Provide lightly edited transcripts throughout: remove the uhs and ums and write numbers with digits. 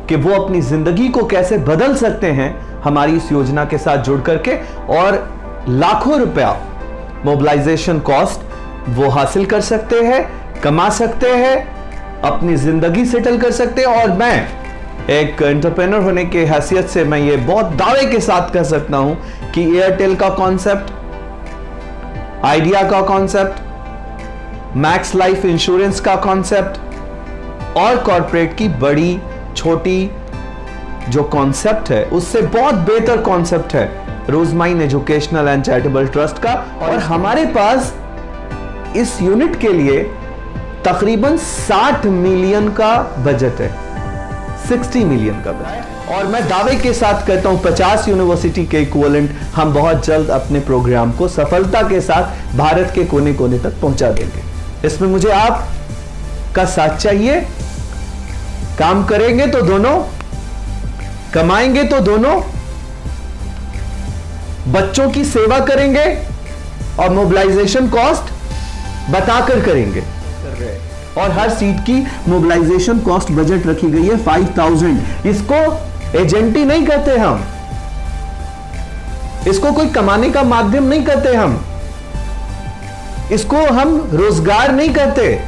कि वो अपनी जिंदगी को कैसे बदल सकते हैं हमारी इस योजना के साथ जुड़ करके, और लाखों रुपया मोबिलाइजेशन कॉस्ट वो हासिल कर सकते हैं, कमा सकते हैं, अपनी जिंदगी सेटल कर सकते हैं। और मैं एक एंटरप्रेन्योर होने के हैसियत से मैं ये बहुत दावे के साथ कह सकता हूं कि एयरटेल का कॉन्सेप्ट, आइडिया का कॉन्सेप्ट, मैक्स लाइफ इंश्योरेंस का कॉन्सेप्ट और कॉर्पोरेट की बड़ी छोटी जो कॉन्सेप्ट है उससे बहुत बेहतर कॉन्सेप्ट है रोजमाइन एजुकेशनल एंड चैरिटेबल ट्रस्ट का। और हमारे पास इस यूनिट के लिए तकरीबन 60 मिलियन का बजट है, 60 मिलियन का बजट। और मैं दावे के साथ कहता हूं 50 यूनिवर्सिटी के इक्विवेलेंट हम बहुत जल्द अपने प्रोग्राम को सफलता के साथ भारत के कोने कोने तक पहुंचा देंगे। इसमें मुझे आपका साथ चाहिए। काम करेंगे तो दोनों, कमाएंगे तो दोनों, बच्चों की सेवा करेंगे और मोबिलाइजेशन कॉस्ट बताकर करेंगे। और हर सीट की मोबिलाइजेशन कॉस्ट बजट रखी गई है 5000। इसको एजेंटी नहीं कहते हम, इसको कोई कमाने का माध्यम नहीं कहते हम, इसको हम रोजगार नहीं कहते।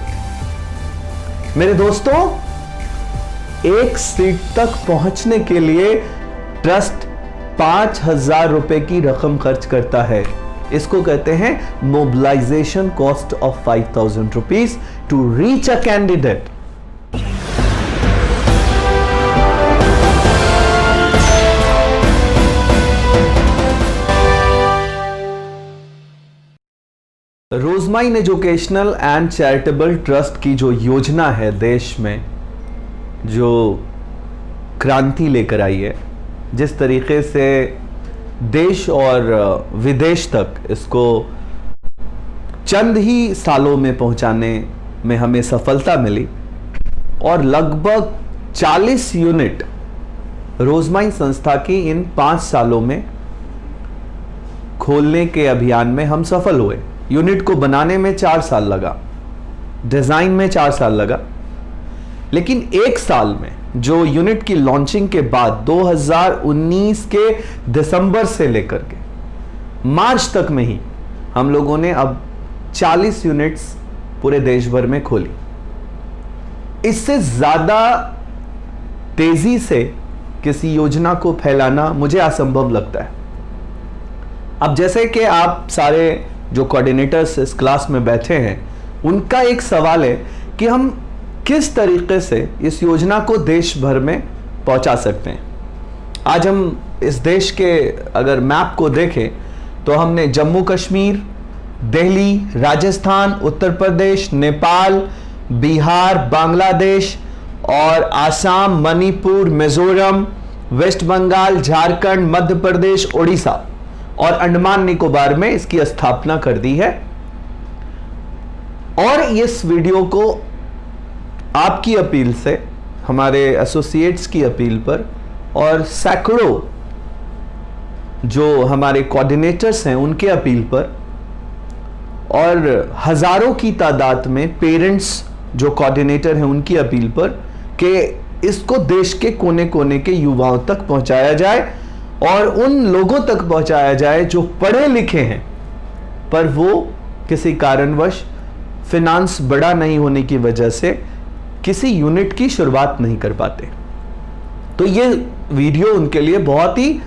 मेरे दोस्तों, एक सीट तक पहुंचने के लिए ट्रस्ट 5000 रुपए की रकम खर्च करता है। इसको कहते हैं mobilisation cost of 5000 rupees to reach a candidate. Rosemine educational and charitable trust की जो योजना है देश में, जो क्रांति लेकर आई है, जिस तरीके से देश और विदेश तक इसको चंद ही सालों में पहुंचाने में हमें सफलता मिली, और लगभग 40 यूनिट रोजमाइन संस्था की इन 5 सालों में खोलने के अभियान में हम सफल हुए। यूनिट को बनाने में 4 साल लगा, डिजाइन में 4 साल लगा, लेकिन 1 साल में जो यूनिट की लॉन्चिंग के बाद 2019 के दिसंबर से लेकर के मार्च तक में ही हम लोगों ने अब 40 यूनिट्स पूरे देश भर में खोली। इससे ज्यादा तेजी से किसी योजना को फैलाना मुझे असंभव लगता है। अब जैसे कि आप सारे जो कोऑर्डिनेटर्स इस क्लास में बैठे हैं, उनका एक सवाल है कि हम किस तरीके से इस योजना को देश भर में पहुंचा सकते हैं। आज हम इस देश के अगर मैप को देखें तो हमने जम्मू कश्मीर, दिल्ली, राजस्थान, उत्तर प्रदेश, नेपाल, बिहार, बांग्लादेश और आसाम, मणिपुर, मिजोरम, वेस्ट बंगाल, झारखंड, मध्य प्रदेश, ओडिशा और अंडमान निकोबार में इसकी स्थापना कर दी है। और इस वीडियो को आपकी अपील से, हमारे एसोसिएट्स की अपील पर और सैकड़ों जो हमारे कोऑर्डिनेटर्स हैं उनके अपील पर और हजारों की तादाद में पेरेंट्स जो कोऑर्डिनेटर हैं उनकी अपील पर कि इसको देश के कोने कोने के युवाओं तक पहुंचाया जाए और उन लोगों तक पहुंचाया जाए जो पढ़े लिखे हैं पर वो किसी कारणवश फिनांस बड़ा नहीं होने की वजह से किसी यूनिट की शुरुआत नहीं कर पाते। तो ये वीडियो उनके लिए बहुत ही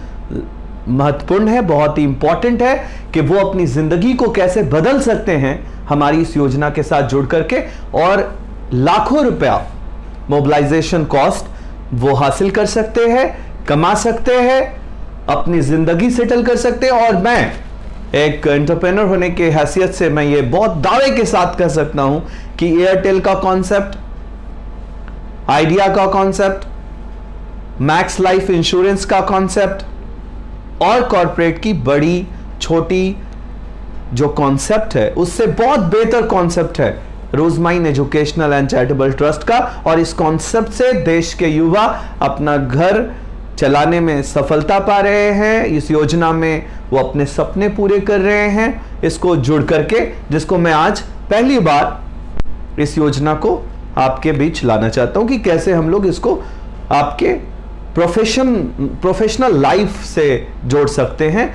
महत्वपूर्ण है, बहुत ही इंपॉर्टेंट है कि वो अपनी जिंदगी को कैसे बदल सकते हैं हमारी इस योजना के साथ जुड़ करके, और लाखों रुपया मोबिलाइजेशन कॉस्ट वो हासिल कर सकते हैं, कमा सकते हैं, अपनी जिंदगी सेटल कर सकते हैं। और मैं एक एंटरप्रेन्योर होने के हैसियत से मैं ये बहुत दावे के साथ कह सकता हूं कि एयरटेल का कॉन्सेप्ट, आइडिया का कॉन्सेप्ट, मैक्स लाइफ इंश्योरेंस का कॉन्सेप्ट और कॉर्पोरेट की बड़ी छोटी जो कॉन्सेप्ट है उससे बहुत बेहतर कॉन्सेप्ट है रोजमाइन एजुकेशनल एंड चैरिटेबल ट्रस्ट का। और इस कॉन्सेप्ट से देश के युवा अपना घर चलाने में सफलता पा रहे हैं, इस योजना में वो अपने सपने पूरे कर रहे हैं इसको जुड़ करके, जिसको मैं आज पहली बार इस योजना को आपके बीच लाना चाहता हूं कि कैसे हम लोग इसको आपके प्रोफेशनल लाइफ से जोड़ सकते हैं।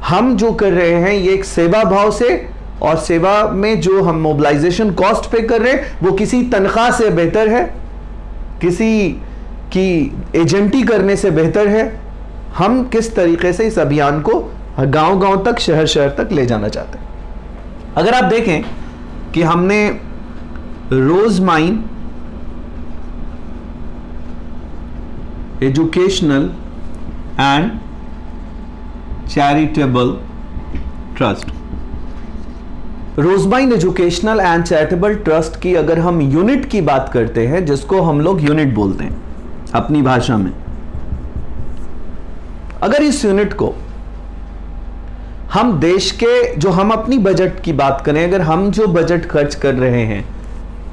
हम जो कर रहे हैं ये एक सेवा भाव से, और सेवा में जो हम मोबिलाइजेशन कॉस्ट पे कर रहे हैं वो किसी तनख्वाह से बेहतर है, किसी की एजेंटी करने से बेहतर है। हम किस तरीके से इस अभियान को गांव-गांव तक, शहर-शहर तक ले जाना चाहते हैं। अगर आप देखें कि हमने Rosemine educational and charitable trust, Rosemine educational and charitable trust की अगर हम यूनिट की बात करते हैं, जिसको हम लोग यूनिट बोलते हैं अपनी भाषा में, अगर इस यूनिट को हम देश के, जो हम अपनी बजट की बात करें, अगर हम जो बजट खर्च कर रहे हैं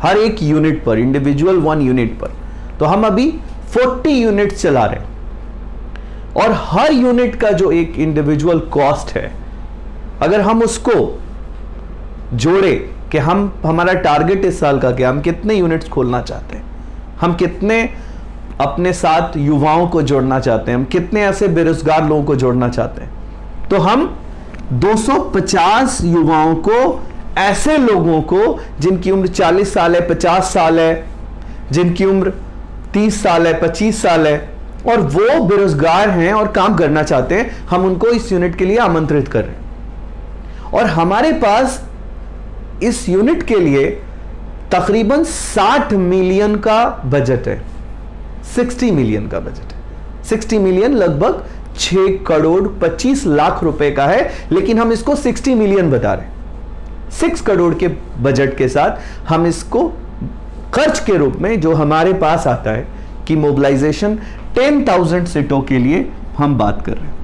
हर एक यूनिट पर, इंडिविजुअल 1 यूनिट पर, तो हम अभी 40 यूनिट चला रहे हैं। और हर यूनिट का जो एक इंडिविजुअल कॉस्ट है, अगर हम उसको जोड़े कि हमारा टारगेट इस साल का क्या, हम कितने यूनिट्स खोलना चाहते हैं, हम कितने अपने साथ युवाओं को जोड़ना चाहते हैं, हम कितने ऐसे बेरोजगार लोगों को जोड़ना चाहते हैं, तो हम 250 युवाओं को, ऐसे लोगों को जिनकी उम्र 40 साल है, 50 साल है, जिनकी उम्र 30 साल है, 25 साल है, और वो बेरोजगार हैं और काम करना चाहते हैं, हम उनको इस यूनिट के लिए आमंत्रित कर रहे हैं। और हमारे पास इस यूनिट के लिए तकरीबन 60 मिलियन का बजट है, 60 मिलियन का बजट है। 60 मिलियन लगभग 6 करोड़ 25 लाख रुपए का है, लेकिन हम इसको 60 मिलियन बता रहे हैं। 6 करोड़ के बजट के साथ हम इसको खर्च के रूप में जो हमारे पास आता है कि मोबिलाइजेशन 10,000 सीटों के लिए हम बात कर रहे हैं।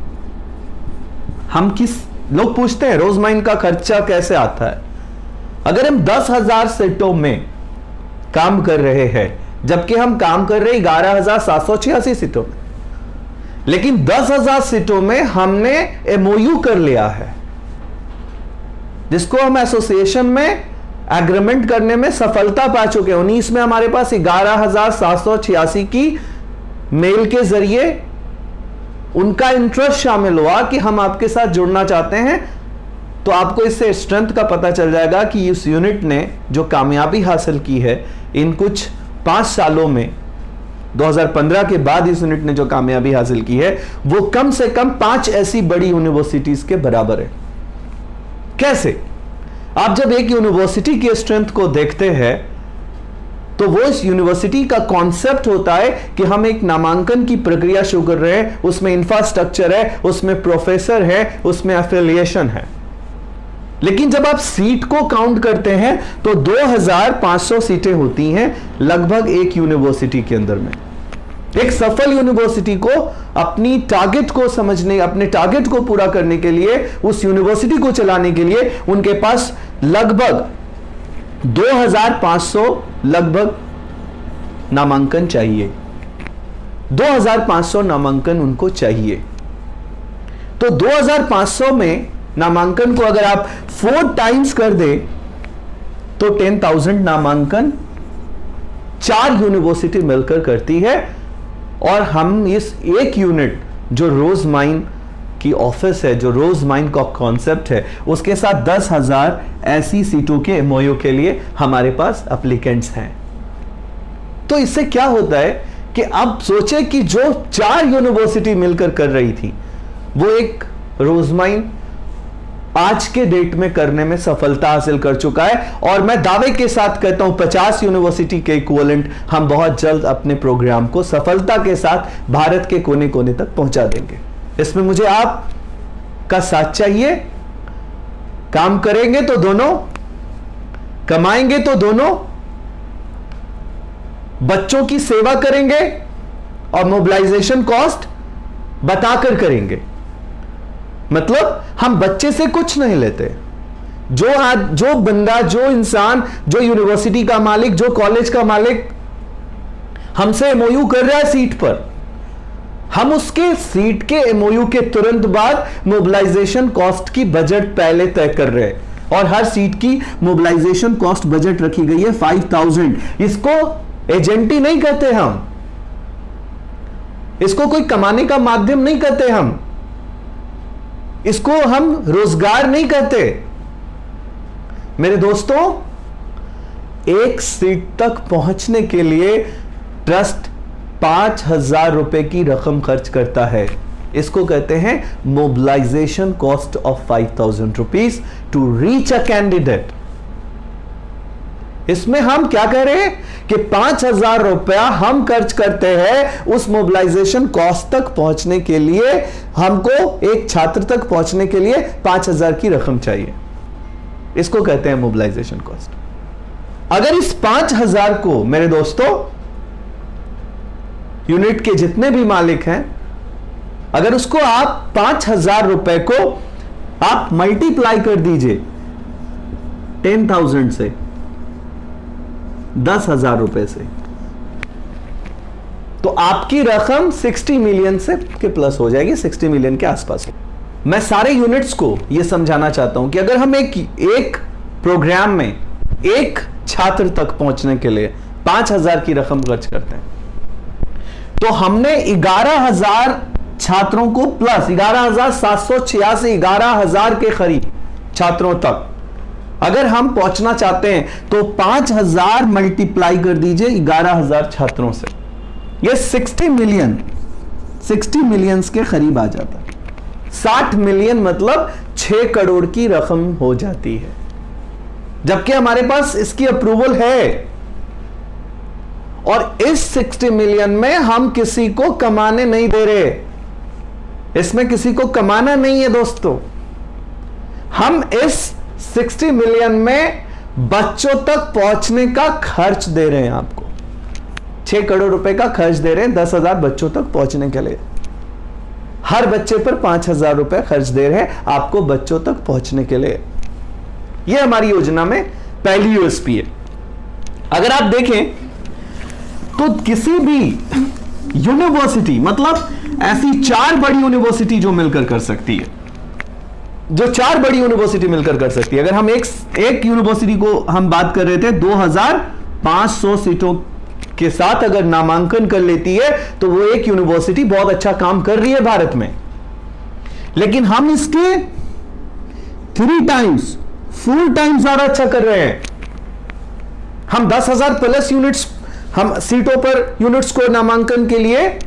हम लोग पूछते हैं रोजमाइन का खर्चा कैसे आता है। अगर हम 10,000 सीटों में काम कर रहे हैं, जबकि हम काम कर रहे 11,786 सीटों में, लेकिन 10,000 सीटों में हमने एमओयू कर लिया है, जिसको हम एसोसिएशन में एग्रीमेंट करने में सफलता पा चुके हैं। 19 में हमारे पास 11,786 की मेल के जरिए उनका इंटरेस्ट शामिल हुआ कि हम आपके साथ जुड़ना चाहते हैं। तो आपको इससे स्ट्रेंथ का पता चल जाएगा कि इस यूनिट ने जो कामयाबी हासिल की है इन कुछ 5 सालों में, 2015 के बाद इस यूनिट ने जो कामयाबी हासिल की है वो कम से कम 5 ऐसी बड़ी यूनिवर्सिटीज के बराबर है। कैसे? आप जब एक यूनिवर्सिटी की स्ट्रेंथ को देखते हैं तो वो इस यूनिवर्सिटी का कॉन्सेप्ट होता है कि हम एक नामांकन की प्रक्रिया शुरू कर रहे हैं, उसमें इंफ्रास्ट्रक्चर है, उसमें प्रोफेसर है, उसमें एफिलिएशन है। लेकिन जब आप सीट को काउंट करते हैं तो 2,500 सीटें होती हैं लगभग एक यूनिवर्सिटी के अंदर में। एक सफल यूनिवर्सिटी को अपनी टारगेट को समझने, अपने टारगेट को पूरा करने के लिए, उस यूनिवर्सिटी को चलाने के लिए उनके पास लगभग 2,500 लगभग नामांकन चाहिए। 2,500 नामांकन उनको चाहिए। तो 2,500 में नामांकन को अगर आप 4 टाइम्स कर दे तो 10,000 नामांकन 4 यूनिवर्सिटी मिलकर करती है। और हम इस एक यूनिट जो रोजमाइन की ऑफिस है, जो रोजमाइन का कॉन्सेप्ट है, उसके साथ 10,000 ऐसी सीटों के एमओयू के लिए हमारे पास एप्लीकेंट्स हैं। तो इससे क्या होता है कि अब सोचे कि जो 4 यूनिवर्सिटी मिलकर कर रही थी वो एक रोजमाइन आज के डेट में करने में सफलता हासिल कर चुका है। और मैं दावे के साथ कहता हूं 50 यूनिवर्सिटी के इक्विवेलेंट हम बहुत जल्द अपने प्रोग्राम को सफलता के साथ भारत के कोने कोने तक पहुंचा देंगे। इसमें मुझे आप का साथ चाहिए। काम करेंगे तो दोनों, कमाएंगे तो दोनों, बच्चों की सेवा करेंगे और मोबिलाइजेशन कॉस्ट बताकर करेंगे। मतलब हम बच्चे से कुछ नहीं लेते। जो बंदा, जो इंसान, जो यूनिवर्सिटी का मालिक, जो कॉलेज का मालिक हमसे एमओयू कर रहा है सीट पर, हम उसके सीट के एमओयू के तुरंत बाद मोबिलाइजेशन कॉस्ट की बजट पहले तय कर रहे हैं। और हर सीट की मोबिलाइजेशन कॉस्ट बजट रखी गई है 5,000। इसको एजेंटी नहीं कहते हम, इसको कोई कमाने का माध्यम नहीं कहते, हम इसको हम रोजगार नहीं कहते। मेरे दोस्तों, एक सीट तक पहुंचने के लिए ट्रस्ट 5,000 रुपए की रकम खर्च करता है। इसको कहते हैं mobilisation cost of 5,000 rupees to reach a candidate. इसमें हम क्या कह रहे हैं कि 5,000 रुपया हम खर्च करते हैं उस मोबिलाइजेशन कॉस्ट तक पहुंचने के लिए। हमको एक छात्र तक पहुंचने के लिए 5,000 की रकम चाहिए, इसको कहते हैं मोबिलाइजेशन कॉस्ट। अगर इस 5,000 को मेरे दोस्तों, यूनिट के जितने भी मालिक हैं, अगर उसको आप 5,000 रुपए को आप मल्टीप्लाई कर दीजिए 10,000 से, 10,000 रुपए से, तो आपकी रकम 60 मिलियन से के प्लस हो जाएगी, 60 मिलियन के आसपास। मैं सारे यूनिट्स को यह समझाना चाहता हूं कि अगर हम एक प्रोग्राम में एक छात्र तक पहुंचने के लिए 5,000 की रकम खर्च करते हैं, तो हमने 11,000 छात्रों को प्लस 11,786, 11,000 के करीब छात्रों तक अगर हम पहुंचना चाहते हैं तो 5,000 मल्टीप्लाई कर दीजिए 11,000 छात्रों से, ये 60 मिलियन के करीब आ जाता है। 60 मिलियन मतलब 6 करोड़ की रकम हो जाती है, जबकि हमारे पास इसकी अप्रूवल है। और इस 60 मिलियन में हम किसी को कमाने नहीं दे रहे, इसमें किसी को कमाना नहीं है दोस्तों। हम इस 60 मिलियन में बच्चों तक पहुंचने का खर्च दे रहे हैं आपको। 6 करोड़ रुपए का खर्च दे रहे हैं 10,000 बच्चों तक पहुंचने के लिए। हर बच्चे पर 5,000 रुपए खर्च दे रहे हैं आपको बच्चों तक पहुंचने के लिए। यह हमारी योजना में पहली यूएसपी है। अगर आप देखें तो किसी भी यूनिवर्सिटी, मतलब ऐसी 4 बड़ी यूनिवर्सिटी जो मिलकर कर सकती है, जो 4 बड़ी यूनिवर्सिटी मिलकर कर सकती है। अगर हम एक यूनिवर्सिटी को हम बात कर रहे थे 2,500 सीटों के साथ अगर नामांकन कर लेती है तो वो एक यूनिवर्सिटी बहुत अच्छा काम कर रही है भारत में। लेकिन हम इसके 3 टाइम्स फुल टाइम ज्यादा अच्छा कर रहे हैं। हम 10,000 प्लस यूनिट्स, हम सीटों पर यूनिट्स को नामांकन के लिए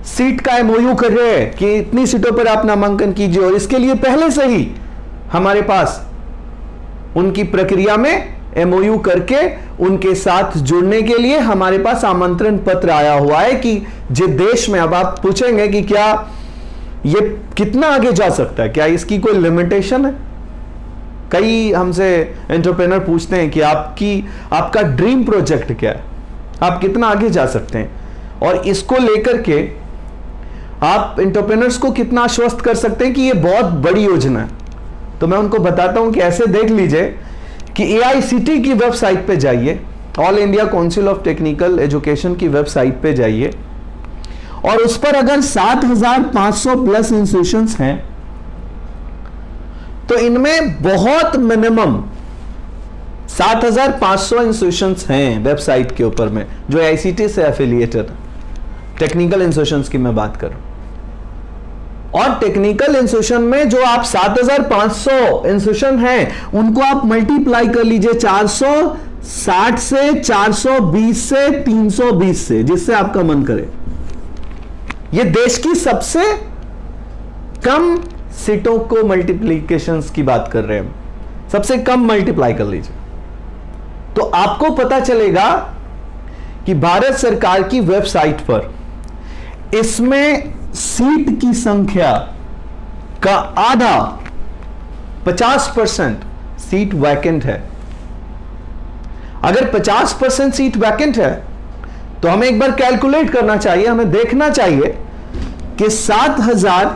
सीट का एमओयू कर रहे हैं कि इतनी सीटों पर आप नामांकन कीजिए, और इसके लिए पहले से ही हमारे पास उनकी प्रक्रिया में एमओयू करके उनके साथ जुड़ने के लिए हमारे पास आमंत्रण पत्र आया हुआ है कि जिस देश में, अब आप पूछेंगे कि क्या ये कितना आगे जा सकता है, क्या इसकी कोई लिमिटेशन है? कई हमसे एंटरप्रेन्योर पूछते हैं कि आपका ड्रीम प्रोजेक्ट क्या है, आप कितना आगे जा सकते हैं, और इसको लेकर के आप एंटरप्रेन्योर्स को कितना आश्वस्त कर सकते हैं कि ये बहुत बड़ी योजना है। तो मैं उनको बताता हूं कि ऐसे देख लीजिए कि AICTE की वेबसाइट पे जाइए, all India council of technical education की वेबसाइट पे जाइए, और उस पर अगर 7,500 प्लस इंस्टीट्यूशंस हैं तो इनमें बहुत मिनिमम 7,500 इंस्टीट्यूशंस हैं वेबसाइट के ऊपर में जो AICTE से एफिलिएटेड, टेक्निकल इंस्टीट्यूशंस की मैं बात कर रहा हूं। और टेक्निकल इंस्टीट्यूशन में जो आप 7,500 इंस्टीट्यूशन हैं उनको आप मल्टीप्लाई कर लीजिए 460 से, 420 से, 320 से, जिससे आपका मन करे। ये देश की सबसे कम सीटों को मल्टीप्लिकेशंस की बात कर रहे हैं, सबसे कम मल्टीप्लाई कर लीजिए तो आपको पता चलेगा कि भारत सरकार की वेबसाइट पर इसमें सीट की संख्या का आधा 50% सीट वैकेंट है। अगर 50% सीट वैकेंट है तो हमें एक बार कैलकुलेट करना चाहिए, हमें देखना चाहिए कि 7,000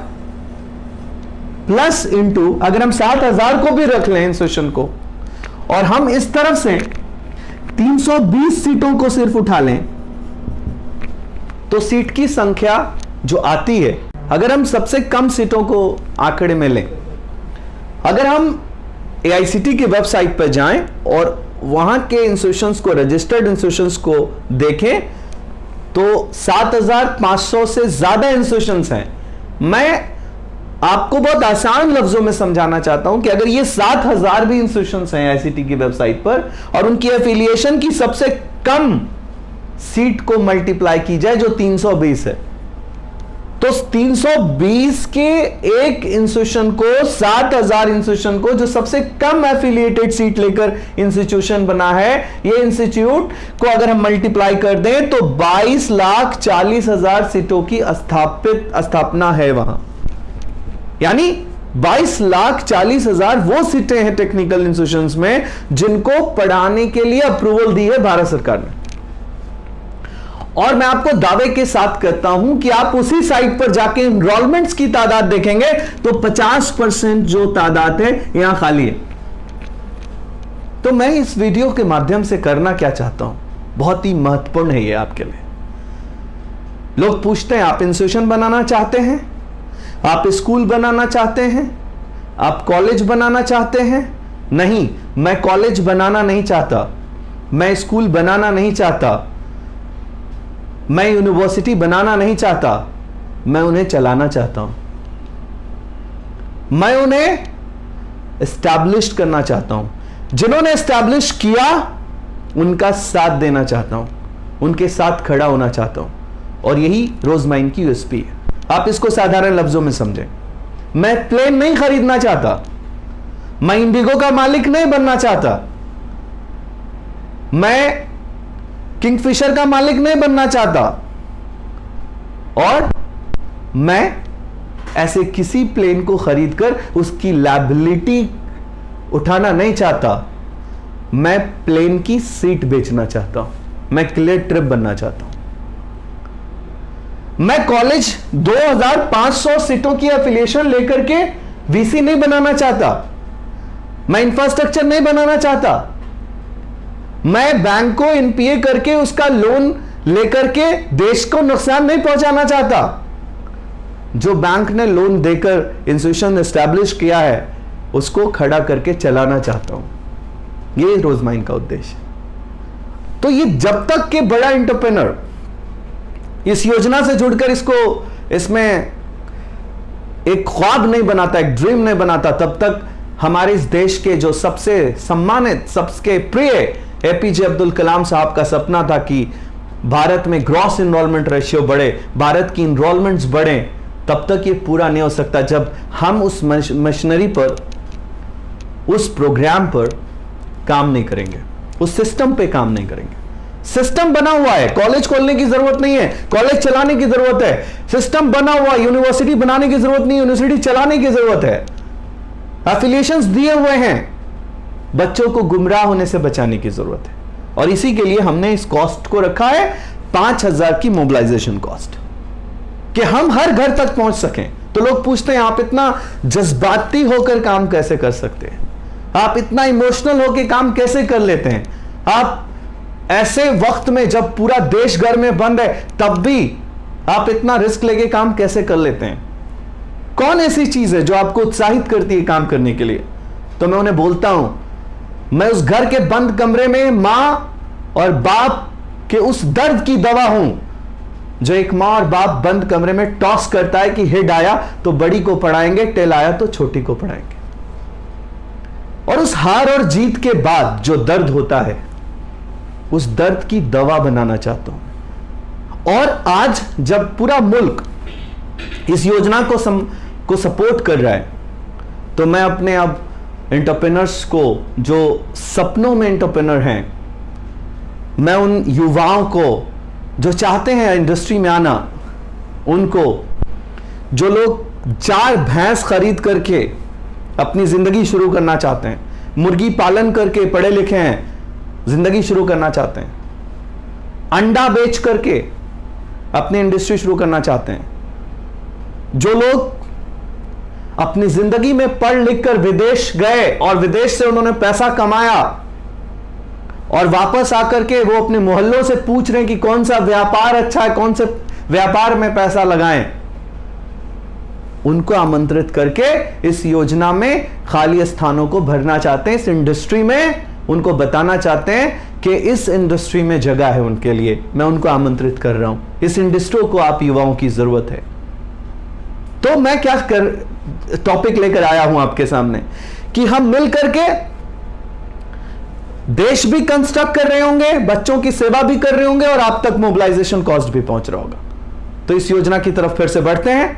प्लस इंटू, अगर हम 7,000 को भी रख लें इंस्टीट्यूशन को, और हम इस तरफ से 320 सीटों को सिर्फ उठा लें, तो सीट की संख्या जो आती है, अगर हम सबसे कम सीटों को आंकड़े में लें, अगर हम AICTE की वेबसाइट पर जाएं और वहां के इंस्टीट्यूशंस को, रजिस्टर्ड इंस्टीट्यूशंस को देखें, तो 7,500 से ज्यादा इंस्टीट्यूशंस हैं। मैं आपको बहुत आसान लफ्जों में समझाना चाहता हूं कि अगर ये 7,000 भी इंस्टीट्यूशंस हैं आईसीटी की वेबसाइट पर और उनकी एफिलिएशन की सबसे कम सीट को मल्टीप्लाई की जाए जो 320 है, तो 320 के एक इंस्टीट्यूशन को 7,000 इंस्टीट्यूशन को जो सबसे कम एफिलिएटेड सीट लेकर इंस्टीट्यूशन बना है, ये इंस्टीट्यूट को अगर हम मल्टीप्लाई कर दें तो 22,40,000 सीटों की स्थापना है वहां। यानी 22,40,000 वो सीटें हैं टेक्निकल इंस्टीट्यूशंस में जिनको पढ़ाने के लिए अप्रूवल दी है भारत सरकार ने। और मैं आपको दावे के साथ कहता हूं कि आप उसी साइट पर जाके एनरोलमेंट्स की तादाद देखेंगे तो 50% जो तादाद है यहां खाली है। तो मैं इस वीडियो के माध्यम से करना क्या चाहता हूं, बहुत ही महत्वपूर्ण है ये आपके लिए। लोग पूछते हैं आप इंस्टीट्यूशन बनाना चाहते हैं, आप स्कूल बनाना चाहते हैं, आप कॉलेज बनाना चाहते हैं? नहीं, मैं कॉलेज बनाना नहीं चाहता, मैं स्कूल बनाना नहीं चाहता, मैं यूनिवर्सिटी बनाना नहीं चाहता, मैं उन्हें चलाना चाहता हूं, मैं उन्हें एस्टैब्लिश करना चाहता हूं। जिन्होंने एस्टैब्लिश किया उनका साथ देना चाहता हूं, उनके साथ खड़ा होना चाहता हूं, और यही रोजमाइन की यूएसपी है। आप इसको साधारण लफ्जों में समझें। मैं प्लेन नहीं खरीदना चाहता, मैं इंडिगो का मालिक नहीं बनना चाहता, मैं किंगफिशर का मालिक नहीं बनना चाहता, और मैं ऐसे किसी प्लेन को खरीदकर उसकी लायबिलिटी उठाना नहीं चाहता। मैं प्लेन की सीट बेचना चाहता हूं, मैं क्लियर ट्रिप बनना चाहता हूं। मैं कॉलेज 2,500 सीटों की एफिलिएशन लेकर के वीसी नहीं बनाना चाहता, मैं इंफ्रास्ट्रक्चर नहीं बनाना चाहता, मैं बैंक को एनपीए करके उसका लोन लेकर के देश को नुकसान नहीं पहुंचाना चाहता। जो बैंक ने लोन देकर इंस्टीट्यूशन एस्टैब्लिश किया है उसको खड़ा करके चलाना चाहता हूं। ये रोजमाइन का उद्देश्य। तो ये जब तक के बड़ा एंटरप्रेन्योर इस योजना से जुड़कर इसमें एक ख्वाब नहीं बनाता, एक ड्रीम नहीं बनाता, तब तक हमारे इस देश के जो सबसे सम्मानित, सबके प्रिय एपीजे अब्दुल कलाम साहब का सपना था कि भारत में ग्रॉस एनरोलमेंट रेशियो बढ़े, भारत की एनरोलमेंट्स बढ़े, तब तक ये पूरा नहीं हो सकता जब हम उस मशीनरी पर, उस प्रोग्राम पर काम नहीं करेंगे, उस सिस्टम पे काम नहीं करेंगे। सिस्टम बना हुआ है, कॉलेज खोलने की जरूरत नहीं है, कॉलेज चलाने की जरूरत है। सिस्टम बना हुआ है, यूनिवर्सिटी बनाने की जरूरत नहीं, यूनिवर्सिटी चलाने की जरूरत है। एफिलिएशंस दिए हुए हैं, बच्चों को गुमराह होने से बचाने की जरूरत है। और इसी के लिए हमने इस कॉस्ट को रखा है 5,000 की मोबिलाइजेशन कॉस्ट, कि हम हर घर तक पहुंच सकें। तो लोग पूछते हैं आप इतना जज्बाती होकर काम कैसे कर सकते हैं, आप इतना इमोशनल होकर काम कैसे कर लेते हैं, आप ऐसे वक्त में जब पूरा देश घर में बंद है तब भी आप इतना रिस्क लेके काम कैसे कर लेते हैं? कौन ऐसी चीज है जो आपको उत्साहित करती है काम करने के लिए? तो मैं उन्हें बोलता हूं, मैं उस घर के बंद कमरे में मां और बाप के उस दर्द की दवा हूं जो एक मां और बाप बंद कमरे में टॉस करता है कि हेड आया तो बड़ी को पढ़ाएंगे, टेल आया तो छोटी को पढ़ाएंगे। और उस हार और जीत के बाद जो दर्द होता है, उस दर्द की दवा बनाना चाहता हूं। और आज जब पूरा मुल्क इस योजना को सपोर्ट कर रहा है, तो मैं अपने अब एंटरप्रेन्योर्स को, जो सपनों में एंटरप्रेन्योर हैं, मैं उन युवाओं को जो चाहते हैं इंडस्ट्री में आना, उनको, जो लोग 4 भैंस खरीद करके अपनी जिंदगी शुरू करना चाहते हैं, मुर्गी पालन करके पढ़े लिखे हैं, जिंदगी शुरू करना चाहते हैं, अंडा बेच करके अपनी इंडस्ट्री शुरू करना चाहते हैं, जो लोग अपनी जिंदगी में पढ़ लिख कर विदेश गए और विदेश से उन्होंने पैसा कमाया और वापस आकर के वो अपने मोहल्लों से पूछ रहे हैं कि कौन सा व्यापार अच्छा है, कौन से व्यापार में पैसा लगाएं, उनको आमंत्रित करके इस योजना में खाली स्थानों को भरना चाहते हैं, इस इंडस्ट्री में उनको बताना चाहते हैं कि इस इंडस्ट्री में जगह है उनके लिए। मैं उनको आमंत्रित कर रहा हूं, इस इंडस्ट्री को आप युवाओं की जरूरत है। तो मैं क्या टॉपिक लेकर आया हूं आपके सामने कि हम मिलकर के देश भी कंस्ट्रक्ट कर रहे होंगे, बच्चों की सेवा भी कर रहे होंगे और आप तक मोबिलाइजेशन कॉस्ट भी पहुंच रहा होगा। तो इस योजना की तरफ फिर से बढ़ते हैं।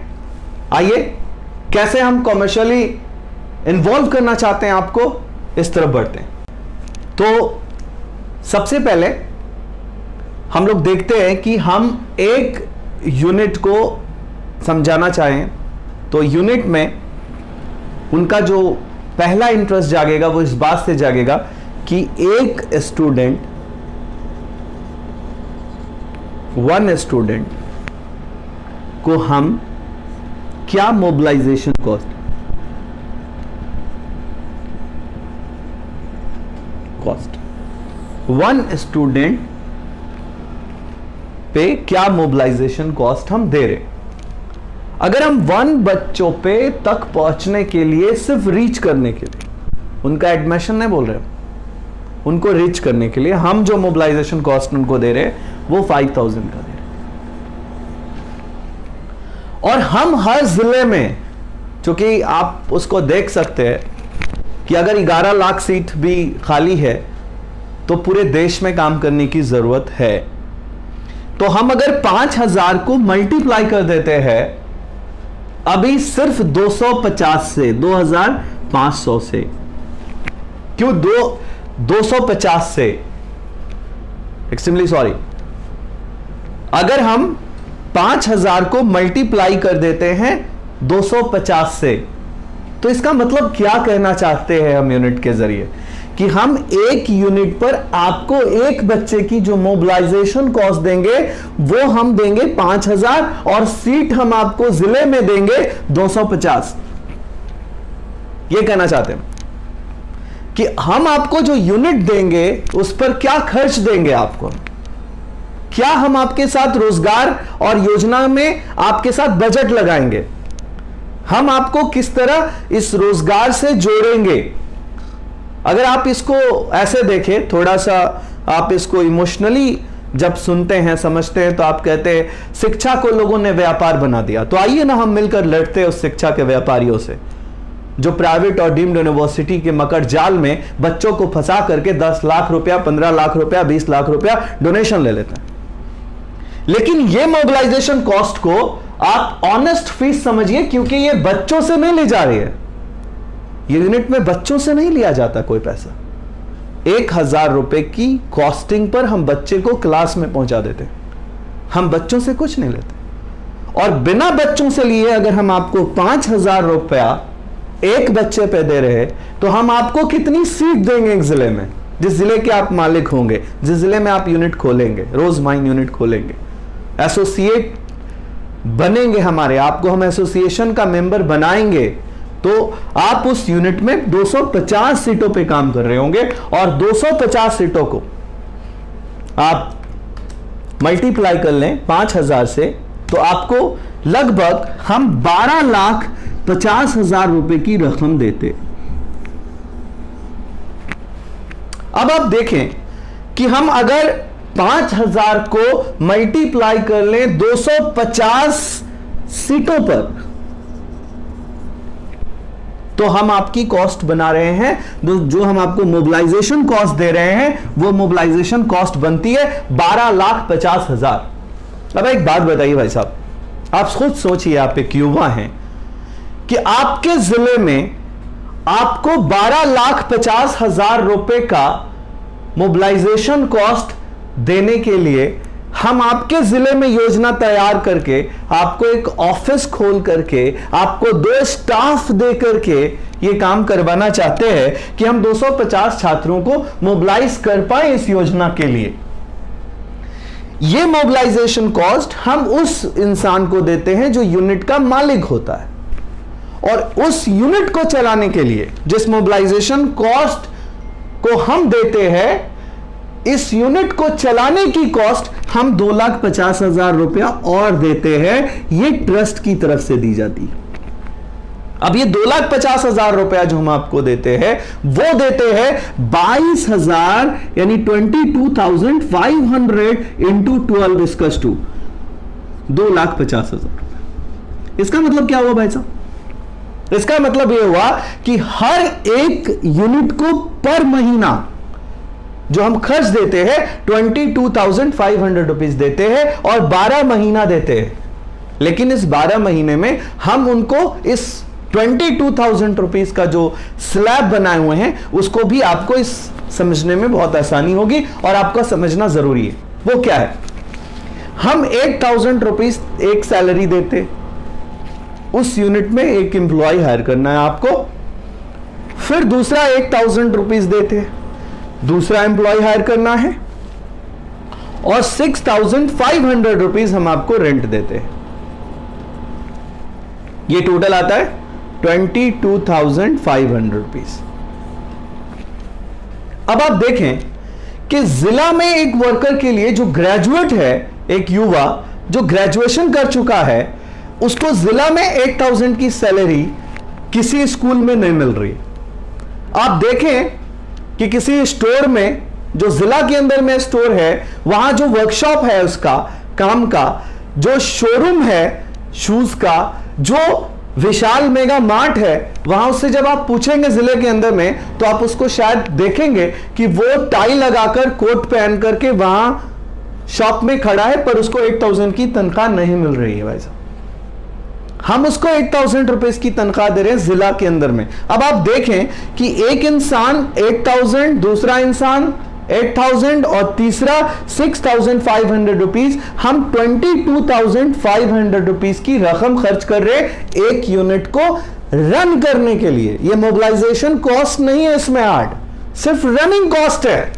आइए, कैसे हम कॉमर्शियली इन्वॉल्व करना चाहते हैं आपको, इस तरफ बढ़ते हैं। तो सबसे पहले हम लोग देखते हैं कि हम एक यूनिट को समझाना चाहें तो यूनिट में उनका जो पहला इंटरेस्ट जागेगा वो इस बात से जागेगा कि एक स्टूडेंट, वन स्टूडेंट को हम क्या मोबिलाइजेशन कॉस्ट वन स्टूडेंट पे क्या मोबिलाइजेशन कॉस्ट हम दे रहे। अगर हम वन बच्चों पे तक पहुंचने के लिए, सिर्फ रीच करने के लिए, उनका एडमिशन नहीं बोल रहे, उनको रीच करने के लिए हम जो मोबिलाइजेशन कॉस्ट उनको दे रहे वो 5000 का दे रहे। और हम हर जिले में, चूंकि आप उसको देख सकते हैं कि अगर 11 लाख सीट भी खाली है तो पूरे देश में काम करने की जरूरत है। तो हम अगर 5000 को मल्टीप्लाई कर देते हैं अभी सिर्फ 250 से, 2500 से, क्यों 250 से, एक्सट्रीमली सॉरी, अगर हम 5000 को मल्टीप्लाई कर देते हैं 250 से, तो इसका मतलब क्या कहना चाहते हैं हम यूनिट के जरिए कि हम एक यूनिट पर आपको एक बच्चे की जो मोबिलाइजेशन कॉस्ट देंगे वो हम देंगे 5000 और सीट हम आपको जिले में देंगे 250। ये कहना चाहते हैं कि हम आपको जो यूनिट देंगे उस पर क्या खर्च देंगे आपको, क्या हम आपके साथ रोजगार और योजना में आपके साथ बजट लगाएंगे, हम आपको किस तरह इस रोजगार से जोड़ेंगे। अगर आप इसको ऐसे देखें, थोड़ा सा आप इसको इमोशनली जब सुनते हैं, समझते हैं, तो आप कहते हैं शिक्षा को लोगों ने व्यापार बना दिया। तो आइए ना हम मिलकर लड़ते हैं उस शिक्षा के व्यापारियों से जो प्राइवेट और डीम्ड यूनिवर्सिटी के मकर जाल में बच्चों को फंसा करके 10 लाख रुपया, 15 लाख रुपया, 20 लाख रुपया डोनेशन ले लेते हैं। लेकिन ये मोबिलाइजेशन कॉस्ट को आप ऑनेस्ट फीस समझिए, क्योंकि ये बच्चों से नहीं ली जा रही है। ये यूनिट में बच्चों से नहीं लिया जाता कोई पैसा। 1000 रुपए की कॉस्टिंग पर हम बच्चे को क्लास में पहुंचा देते हैं, हम बच्चों से कुछ नहीं लेते। और बिना बच्चों से लिए अगर हम आपको 5000 रुपया एक बच्चे पे दे रहे तो हम आपको कितनी सीट देंगे एक जिले में, जिस जिले के आप मालिक होंगे, जिस जिले में आप यूनिट खोलेंगे, रोज माइन यूनिट खोलेंगे, एसोसिएट बनेंगे हमारे, आपको हम एसोसिएशन का मेंबर बनाएंगे, तो आप उस यूनिट में 250 सीटों पे काम कर रहे होंगे। और 250 सीटों को आप मल्टीप्लाई कर लें 5000 से, तो आपको लगभग हम 12,50,000 रुपए की रकम देते। अब आप देखें कि हम अगर 5000 को मल्टीप्लाई कर लें 250 सीटों पर, तो हम आपकी कॉस्ट बना रहे हैं, जो हम आपको मोबिलाइजेशन कॉस्ट दे रहे हैं वो मोबिलाइजेशन कॉस्ट बनती है 12,50,000। अब एक बात बताइए भाई साहब, आप खुद सोचिए, आप एक युवा हैं कि आपके जिले में आपको 12,50,000 रुपए का मोबिलाइजेशन कॉस्ट देने के लिए हम आपके जिले में योजना तैयार करके, आपको एक ऑफिस खोल करके, आपको 2 स्टाफ दे करके ये काम करवाना चाहते हैं कि हम 250 छात्रों को मोबिलाइज कर पाए इस योजना के लिए। ये मोबिलाइजेशन कॉस्ट हम उस इंसान को देते हैं जो यूनिट का मालिक होता है, और उस यूनिट को चलाने के लिए जिस मोबिलाइजेशन कॉस्ट को हम देते हैं, इस यूनिट को चलाने की कॉस्ट हम 2,50,000 रुपया और देते हैं। ये ट्रस्ट की तरफ से दी जाती है। अब ये 2,50,000 रुपया जो हम आपको देते हैं वो देते हैं 22,000 यानी 22,500 इंटू 12 इसकस टू 2,50,000। इसका मतलब क्या हुआ भाई साहब? इसका मतलब यह हुआ कि हर एक यूनिट को पर महीना जो हम खर्च देते हैं 22,500 रुपीज देते हैं और 12 महीना देते हैं। लेकिन इस 12 महीने में हम उनको इस 22,000 रुपीज का जो स्लैब बनाए हुए हैं उसको भी आपको इस समझने में बहुत आसानी होगी और आपको समझना जरूरी है। वो क्या है? हम 8,000 रुपीज एक सैलरी देते, उस यूनिट में एक एम्प्लॉय हायर करना है आपको, फिर दूसरा 8,000 रुपीज देते, दूसरा एम्प्लॉय हायर करना है और 6,500 रुपीज हम आपको रेंट देते हैं। ये टोटल आता है 22,500 रुपीज। अब आप देखें कि जिला में एक वर्कर के लिए जो ग्रेजुएट है, एक युवा जो ग्रेजुएशन कर चुका है, उसको जिला में 8,000 की सैलरी किसी स्कूल में नहीं मिल रही। आप देखें कि किसी स्टोर में जो जिला के अंदर में स्टोर है, वहां जो वर्कशॉप है उसका काम का, जो शोरूम है शूज का, जो विशाल मेगा मार्ट है, वहां उससे जब आप पूछेंगे जिले के अंदर में तो आप उसको शायद देखेंगे कि वो टाई लगाकर कोट पहन करके वहां शॉप में खड़ा है, पर उसको 8,000 की तनख्वाह नहीं मिल रही है भाई साहब। हम उसको 8,000 रुपए की तनख्वाह दे रहे हैं जिला के अंदर में। अब आप देखें कि एक इंसान 8,000, दूसरा इंसान 8,000 और तीसरा 6,500 रुपीज, हम 22,500 रुपीज की रकम खर्च कर रहे हैं एक यूनिट को रन करने के लिए। ये मोबिलाइजेशन कॉस्ट नहीं है इसमें ऐड, सिर्फ रनिंग कॉस्ट है।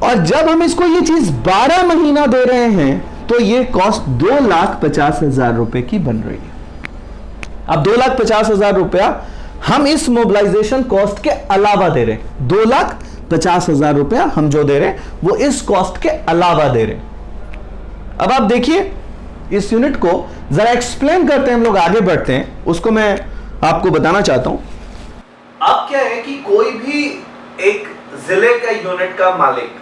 और जब हम इसको ये चीज 12 महीना दे रहे हैं तो ये कॉस्ट 2,50,000 रुपए की बन रही है। अब 2,50,000 रुपया हम इस मोबिलाइजेशन कॉस्ट के अलावा दे रहे हैं। 2,50,000 रुपया हम जो दे रहे हैं वो इस कॉस्ट के अलावा दे रहे हैं। अब आप देखिए इस यूनिट को जरा एक्सप्लेन करते हैं, हम लोग आगे बढ़ते हैं, उसको मैं आपको बताना चाहता हूं। अब क्या है कि कोई भी एक जिले का यूनिट का मालिक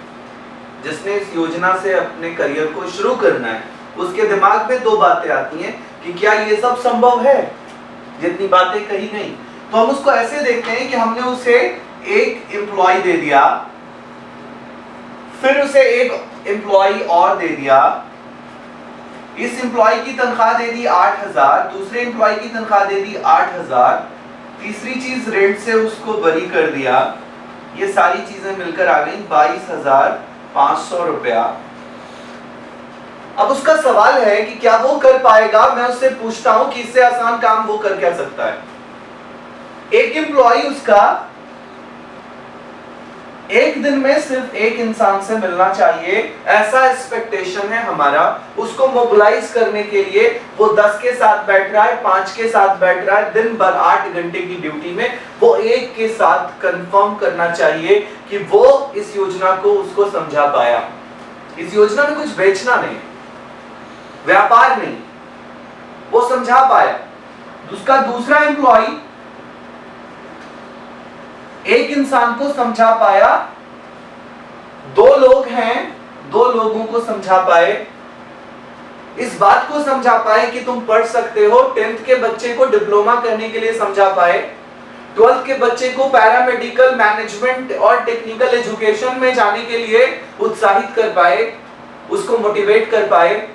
जिसने इस योजना से अपने करियर को शुरू करना है, उसके दिमाग में 2 बातें आती हैं कि क्या ये सब संभव है जितनी बातें कही गई। तो हम उसको ऐसे देखते हैं कि हमने उसे एक एम्प्लॉय दे दिया, फिर उसे एक एम्प्लॉय और दे दिया, इस एम्प्लॉय की तनख्वाह दे दी 8,000, दूसरे एम्प्लॉय की तनख्वाह दे दी 8,000, तीसरी चीज रेंट से उसको बरी कर दिया। ये सारी चीजें मिलकर आ गई 22,500 रुपया। अब उसका सवाल है कि क्या वो कर पाएगा। मैं उससे पूछता हूं कि इससे आसान काम वो कर क्या सकता है। एक एम्प्लॉय उसका एक दिन में सिर्फ एक इंसान से मिलना चाहिए, ऐसा एक्सपेक्टेशन है हमारा। उसको मोबिलाइज करने के लिए वो 10 के साथ बैठ रहा है, 5 के साथ बैठ रहा है, दिन भर 8 घंटे की ड्यूटी में वो एक के साथ कंफर्म करना चाहिए कि वो इस योजना को उसको समझा पाया। इस योजना में कुछ बेचना नहीं, व्यापार नहीं, वो समझा पाया। उसका दूसरा एम्प्लॉय एक इंसान को समझा पाया, 2 लोग हैं, 2 लोगों को समझा पाए, इस बात को समझा पाए कि तुम पढ़ सकते हो। 10th के बच्चे को डिप्लोमा करने के लिए समझा पाए, 12th के बच्चे को पैरामेडिकल, मैनेजमेंट और टेक्निकल एजुकेशन में जाने के लिए उत्साहित कर पाए, उसको मोटिवेट कर पाए,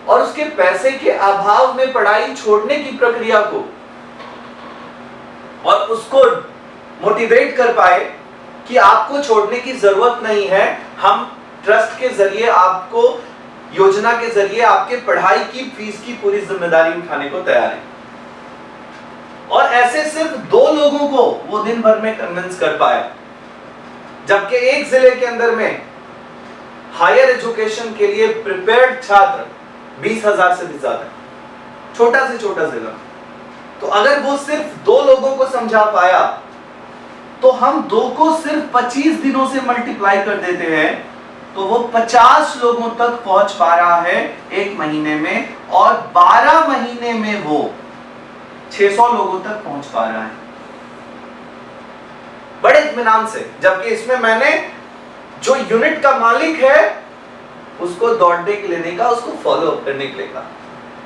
और उसके पैसे के अभाव में पढ़ाई छोड़ने की प्रक्रिया को और उसको मोटिवेट कर पाए कि आपको छोड़ने की जरूरत नहीं है, हम ट्रस्ट के जरिए आपको, योजना के जरिए आपके पढ़ाई की फीस की पूरी जिम्मेदारी उठाने को तैयार है। और ऐसे सिर्फ 2 लोगों को वो दिन भर में कन्विंस कर पाया, जबकि एक जिले के अंदर में हायर एजुकेशन के लिए प्रिपेयर्ड छात्र 20,000 से भी ज्यादा, छोटा से छोटा जिला। तो अगर वो सिर्फ 2 लोगों को समझा पाया तो हम 2 को सिर्फ 25 दिनों से मल्टीप्लाई कर देते हैं तो वो 50 लोगों तक पहुंच पा रहा है 1 महीने में, और 12 महीने में वो 600 लोगों तक पहुंच पा रहा है बड़े इत्मीनान से, जबकि इसमें मैंने जो यूनिट का मालिक है उसको दौड़ने के लिए नहीं कहा, उसको फॉलो अप करने के लिए कहा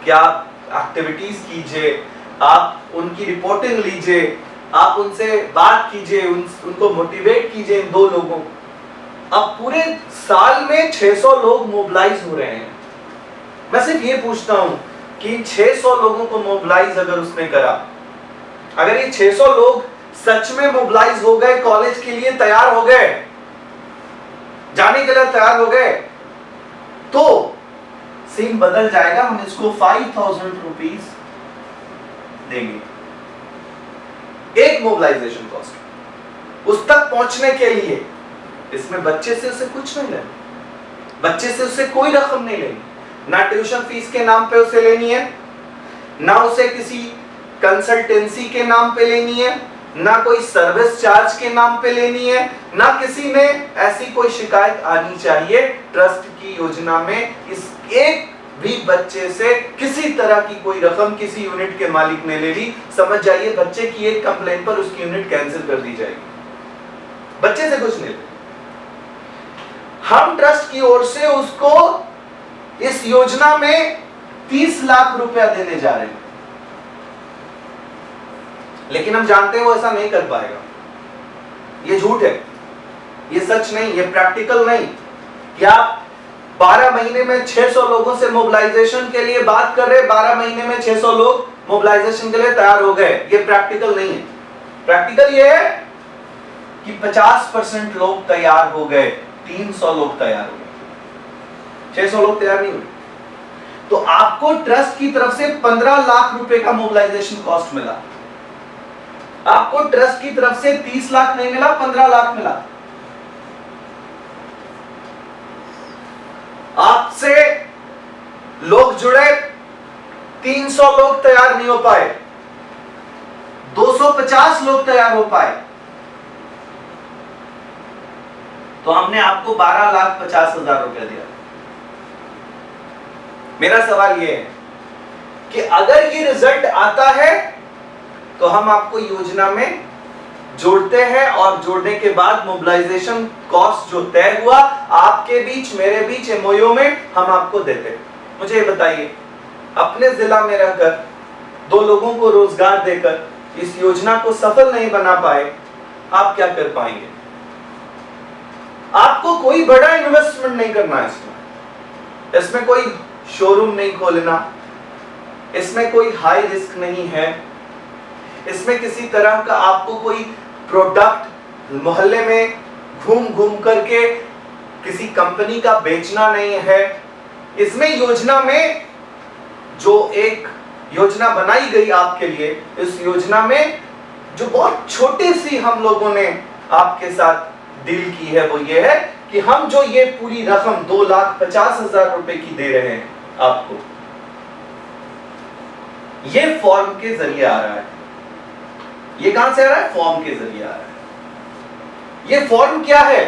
कि आप एक्टिविटीज कीजिए, आप उनकी रिपोर्टिंग लीजिए, आप उनसे बात कीजिए, उनको मोटिवेट कीजिए इन 2 लोगों को। अब पूरे साल में 600 लोग मोबिलाइज हो रहे हैं। मैं सिर्फ ये पूछता हूं कि 600 लोगों को मोबिलाइज अगर उसने करा, अगर ये 600 लोग सच में मोबिलाइज हो गए, कॉलेज के लिए तैयार हो गए, जाने के लिए तैयार हो गए, तो सीन बदल जाएगा। हम इसको 5000 रुपीज देंगे, एक मोबिलाइजेशन कॉस्ट उस तक पहुंचने के लिए। इसमें बच्चे से उसे कुछ नहीं लेना, बच्चे से उसे कोई रकम नहीं लेनी, ना ट्यूशन फीस के नाम पे उसे लेनी है, ना उसे किसी कंसल्टेंसी के नाम पे लेनी है, ना कोई सर्विस चार्ज के नाम पे लेनी है, ना किसी ने ऐसी कोई शिकायत आनी चाहिए ट्रस्ट की योजना में। इस एक भी बच्चे से किसी तरह की कोई रकम किसी यूनिट के मालिक ने ले ली, समझ जाइए बच्चे की एक कंप्लेंट पर उसकी यूनिट कैंसिल कर दी जाएगी। बच्चे से कुछ नहीं ले, हम ट्रस्ट की ओर से उसको इस योजना में 30 लाख रुपया देने जा रहे हैं, लेकिन हम जानते हैं वो ऐसा नहीं कर पाएगा। ये झूठ है, ये सच नहीं, ये प्रैक्टिकल नहीं कि आप 12 महीने में 600 लोगों से मोबिलाइजेशन के लिए बात कर रहे, 12 महीने में 600 लोग मोबिलाइजेशन के लिए तैयार हो गए। ये प्रैक्टिकल नहीं है। प्रैक्टिकल ये है कि 50% लोग तैयार हो गए, 300 लोग तैयार हो गए, 600 लोग तैयार नहीं हुए। तो आपको ट्रस्ट की तरफ से 15 लाख रुपए का मोबिलाइजेशन कॉस्ट मिला, आपको ट्रस्ट की तरफ से 30 लाख नहीं मिला, 15 लाख मिला। आपसे लोग जुड़े, 300 लोग तैयार नहीं हो पाए, 250 लोग तैयार हो पाए, तो हमने आपको 12,50,000 रुपया दिया। मेरा सवाल यह है कि अगर ये रिजल्ट आता है तो हम आपको योजना में जोड़ते हैं, और जोड़ने के बाद मोबिलाइजेशन कॉस्ट जो तय हुआ आपके बीच मेरे बीच एमओयू में हम आपको देते हैं। मुझे ये बताइए, अपने जिला में रहकर 2 लोगों को रोजगार देकर इस योजना को सफल नहीं बना पाए, आप क्या कर पाएंगे? आपको कोई बड़ा इन्वेस्टमेंट नहीं करना है इसमें कोई शोरूम नहीं खोलना, इसमें कोई हाई रिस्क नहीं है, इसमें किसी तरह का आपको कोई प्रोडक्ट मोहल्ले में घूम घूम करके किसी कंपनी का बेचना नहीं है। इसमें योजना में जो एक योजना बनाई गई आपके लिए, इस योजना में जो बहुत छोटी सी हम लोगों ने आपके साथ डील की है वो ये है कि हम जो ये पूरी रकम 2,50,000 रुपए की दे रहे हैं आपको, ये फॉर्म के जरिए आ रहा है। ये कहां से आ रहा है? फॉर्म के जरिए आ रहा है। ये फॉर्म क्या है?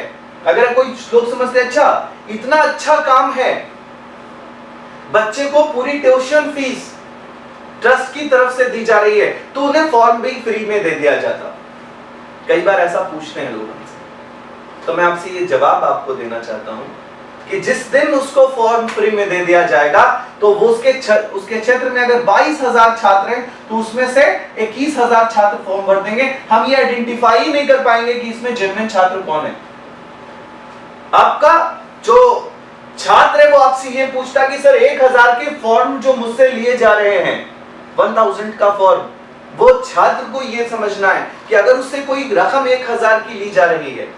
अगर कोई लोग समझते हैं अच्छा इतना अच्छा काम है, बच्चे को पूरी ट्यूशन फीस ट्रस्ट की तरफ से दी जा रही है, तो उन्हें फॉर्म भी फ्री में दे दिया जाता। कई बार ऐसा पूछते हैं लोग हमसे, तो मैं आपसे ये जवाब आपको देना चाहता हूं कि जिस दिन उसको फॉर्म फ्री में दे दिया जाएगा तो वो उसके क्षेत्र में अगर 22,000 छात्र हैं तो उसमें से 21,000 छात्र फॉर्म भर देंगे। हम ये आइडेंटिफाई नहीं कर पाएंगे कि इसमें जेन्युइन छात्र कौन है। आपका जो छात्र है वो आपसे ये पूछता कि सर 1,000 के फॉर्म जो मुझसे लिए जा रहे हैं, 1,000 का फॉर्म, वो छात्र को ये समझना है कि अगर उससे कोई रकम 1,000 की ली जा रही है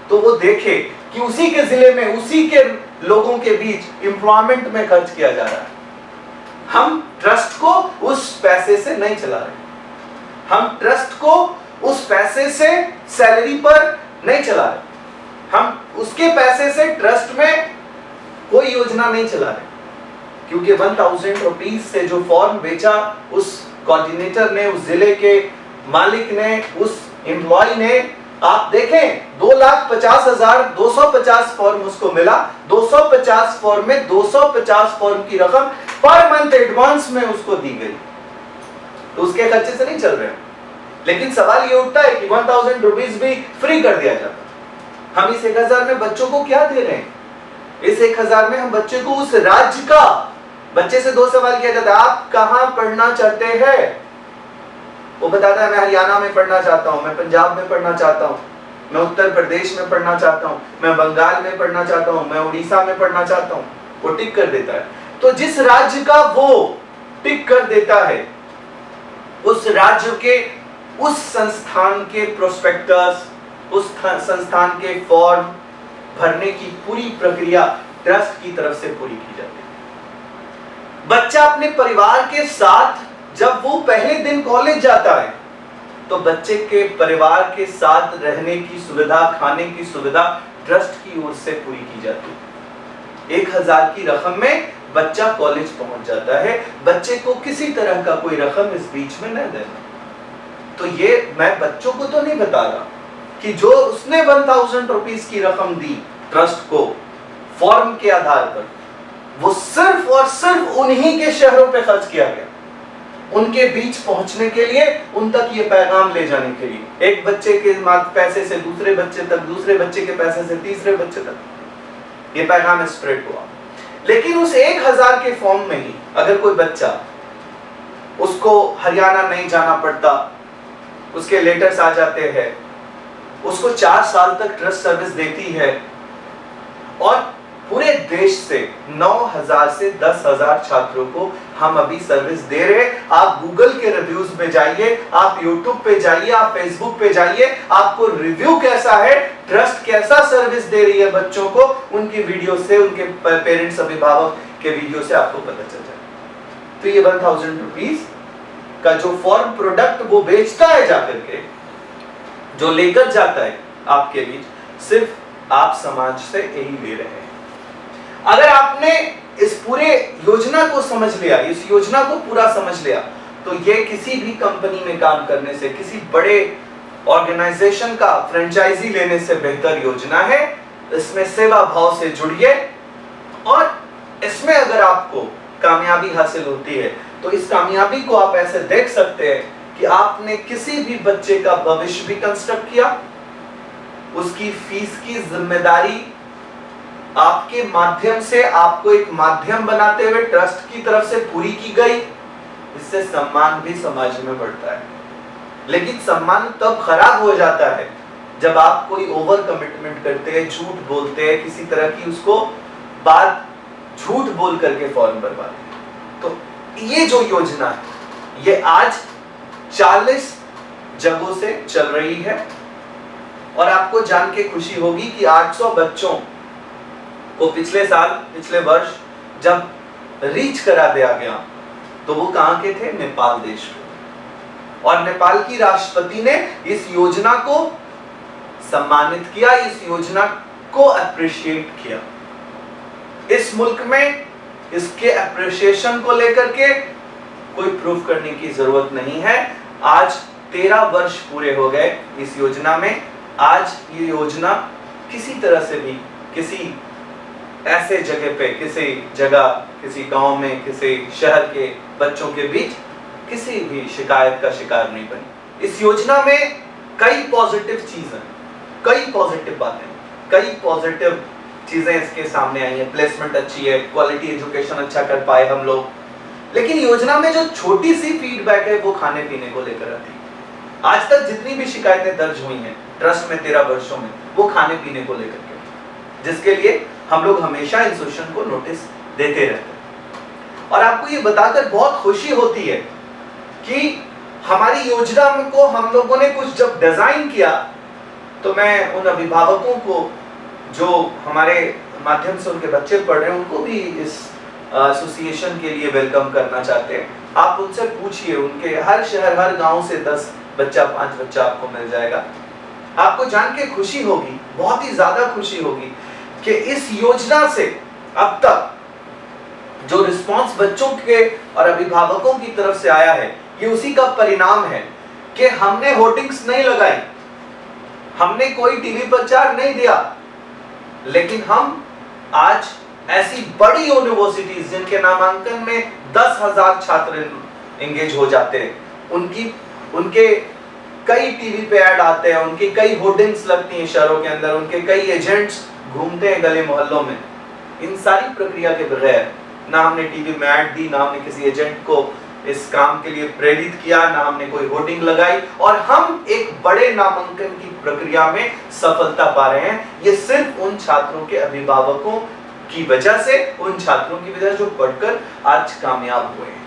तो वो देखे कि उसी के जिले में उसी के लोगों के बीच एम्प्लॉयमेंट में खर्च किया जा रहा है। हम ट्रस्ट को उस पैसे से नहीं चला रहे, हम ट्रस्ट को उस पैसे से सैलरी पर नहीं चला रहे, हम उसके पैसे से ट्रस्ट में कोई योजना नहीं चला रहे, क्योंकि 1,000 रुपीज से जो फॉर्म बेचा उस कोऑर्डिनेटर ने, उस जिले के मालिक ने, उस एम्प्लॉय ने, आप देखें 2,50,000 250 फॉर्म उसको मिला। 250 फॉर्म में 250 फॉर्म की रकम पर मंथ एडवांस में उसको दी गई। तो उसके खर्चे से नहीं चल रहे हैं। लेकिन सवाल ये उठता है कि 1000 रुपीज भी फ्री कर दिया जाता, हम इस 1000 में बच्चों को क्या दे रहे हैं? इस 1000 में हम बच्चे को उस राज्य का, बच्चे से 2 सवाल किया जाता है, आप कहां पढ़ना चाहते हैं? वो बताता है मैं हरियाणा में पढ़ना चाहता हूं, मैं पंजाब में पढ़ना चाहता हूं, मैं उत्तर प्रदेश में पढ़ना चाहता हूं, मैं बंगाल में पढ़ना चाहता हूं, मैं उड़ीसा में पढ़ना चाहता हूं। वो टिक कर देता है। तो जिस राज्य का वो टिक कर देता है, उस राज्य के, उस संस्थान के प्रोस्पेक्टस, उस संस्थान के फॉर्म भरने की पूरी प्रक्रिया ट्रस्ट की तरफ से पूरी की जाती है। बच्चा अपने परिवार के साथ जब वो पहले दिन कॉलेज जाता है, तो बच्चे के परिवार के साथ रहने की सुविधा, खाने की सुविधा ट्रस्ट की ओर से पूरी की जाती है। 1000 की रकम में बच्चा कॉलेज पहुंच जाता है, बच्चे को किसी तरह का कोई रकम इस बीच में न देना। तो ये मैं बच्चों को तो नहीं बता रहा कि जो उसने 1000 रुपीज की रकम दी ट्रस्ट को फॉर्म के आधार पर, वो सिर्फ और सिर्फ उन्हीं के शहरों पे खर्च किया गया, उनके बीच पहुंचने के लिए, उन तक ये पैगाम ले जाने के लिए। एक बच्चे के पैसे से दूसरे बच्चे तक, दूसरे बच्चे के पैसे से तीसरे बच्चे तक ये पैगाम स्प्रेड हुआ। लेकिन उस 1000 के फॉर्म में ही अगर कोई बच्चा, उसको हरियाणा नहीं जाना पड़ता, उसके लेटर्स आ जाते हैं, उसको 4 साल तक ट्रस्ट सर्विस देती है, और पूरे देश से 9000 से 10000 छात्रों को हम अभी सर्विस दे रहे हैं। आप गूगल के रिव्यूज पे जाइए, आप यूट्यूब पे जाइए, आप फेसबुक पे जाइए, आपको रिव्यू कैसा है, ट्रस्ट कैसा सर्विस दे रही है बच्चों को, उनकी वीडियो से, उनके पेरेंट्स, अभिभावक के वीडियो से आपको पता चल जाए। तो ये 1000 रुपीज का जो फॉर्म प्रोडक्ट वो बेचता है जाकर के, जो लेकर जाता है आपके बीच, सिर्फ आप समाज से यही ले रहे हैं। अगर आपने इस पूरे योजना को समझ लिया, इस योजना को पूरा समझ लिया, तो ये किसी भी कंपनी में काम करने से, किसी बड़े ऑर्गेनाइजेशन का फ्रेंचाइजी लेने से बेहतर योजना है। इसमें सेवा भाव से जुड़िए, और इसमें अगर आपको कामयाबी हासिल होती है, तो इस कामयाबी को आप ऐसे देख सकते हैं कि आपने किसी भी बच्चे का भविष्य भी कंस्ट्रक्ट किया, उसकी फीस की जिम्मेदारी आपके माध्यम से, आपको एक माध्यम बनाते हुए ट्रस्ट की तरफ से पूरी की गई। इससे सम्मान भी समाज में बढ़ता है। लेकिन सम्मान तब खराब हो जाता है जब आप कोई ओवर कमिटमेंट करते हैं, झूठ बोलते हैं, किसी तरह की उसको बात झूठ बोल करके फॉर्म भरवाते। तो ये जो योजना है, ये आज 40 जगहों से चल रही है, और आपको जान के खुशी होगी कि 800 बच्चों को पिछले वर्ष जब रीच करा दिया गया, तो वो कहां के थे? नेपाल देश के। और नेपाल की राष्ट्रपति ने इस योजना को सम्मानित किया, इस योजना को अप्रिशिएट किया। इस मुल्क में इसके अप्रिशिएशन को लेकर के कोई प्रूफ करने की जरूरत नहीं है। आज 13 वर्ष पूरे हो गए इस योजना में। आज ये योजना किसी तरह से भी किसी ऐसे जगह पे, किसी जगह, किसी गांव में, किसी शहर के बच्चों के बीच किसी भी शिकायत का शिकार नहीं बनी। इस योजना में कई पॉजिटिव चीजें, कई पॉजिटिव बातें, कई पॉजिटिव चीजें इसके सामने आई हैं। प्लेसमेंट अच्छी है, क्वालिटी एजुकेशन अच्छा कर पाए हम लोग। लेकिन योजना में जो छोटी सी फीडबैक है वो खाने पीने को लेकर आती है। आज तक जितनी भी शिकायतें दर्ज हुई हैं ट्रस्ट में 13 वर्षों में, वो खाने पीने को लेकर के, जिसके लिए हम लोग हमेशा इंस्टीट्यूशन को नोटिस देते रहते हैं। और आपको ये बताकर बहुत खुशी होती है कि हमारी योजना को हम लोगों ने कुछ जब डिजाइन किया, तो मैं उन अभिभावकों को जो हमारे माध्यम से उनके बच्चे पढ़ रहे हैं, उनको भी इस एसोसिएशन के लिए वेलकम करना चाहते हैं। आप उनसे पूछिए, उनके हर शहर, हर गांव से 10 बच्चा, 5 बच्चा आपको मिल जाएगा। आपको जान के खुशी होगी, बहुत ही ज्यादा खुशी होगी कि इस योजना से अब तक जो रिस्पांस बच्चों के और अभिभावकों की तरफ से आया है, ये उसी का परिणाम है कि हमने होर्डिंग्स नहीं लगाई, हमने कोई टीवी प्रचार नहीं दिया, लेकिन हम आज ऐसी बड़ी यूनिवर्सिटीज जिनके नामांकन में 10,000 छात्र एंगेज हो जाते हैं, उनके कई टीवी पे ऐड आते हैं, उनकी कई होर्डिंग्स लगती हैं शहरों के अंदर, उनके कई एजेंट्स घूमते हैं गली मोहल्लों में। इन सारी प्रक्रिया के बगैर ना हमने टीवी में ऐड दी, ना हमने किसी एजेंट को इस काम के लिए प्रेरित किया, ना हमने कोई होर्डिंग लगाई, और हम एक बड़े नामांकन की प्रक्रिया में सफलता पा रहे हैं। ये सिर्फ उन छात्रों के अभिभावकों की वजह से, उन छात्रों की वजह जो पढ़कर आज कामयाब हुए हैं।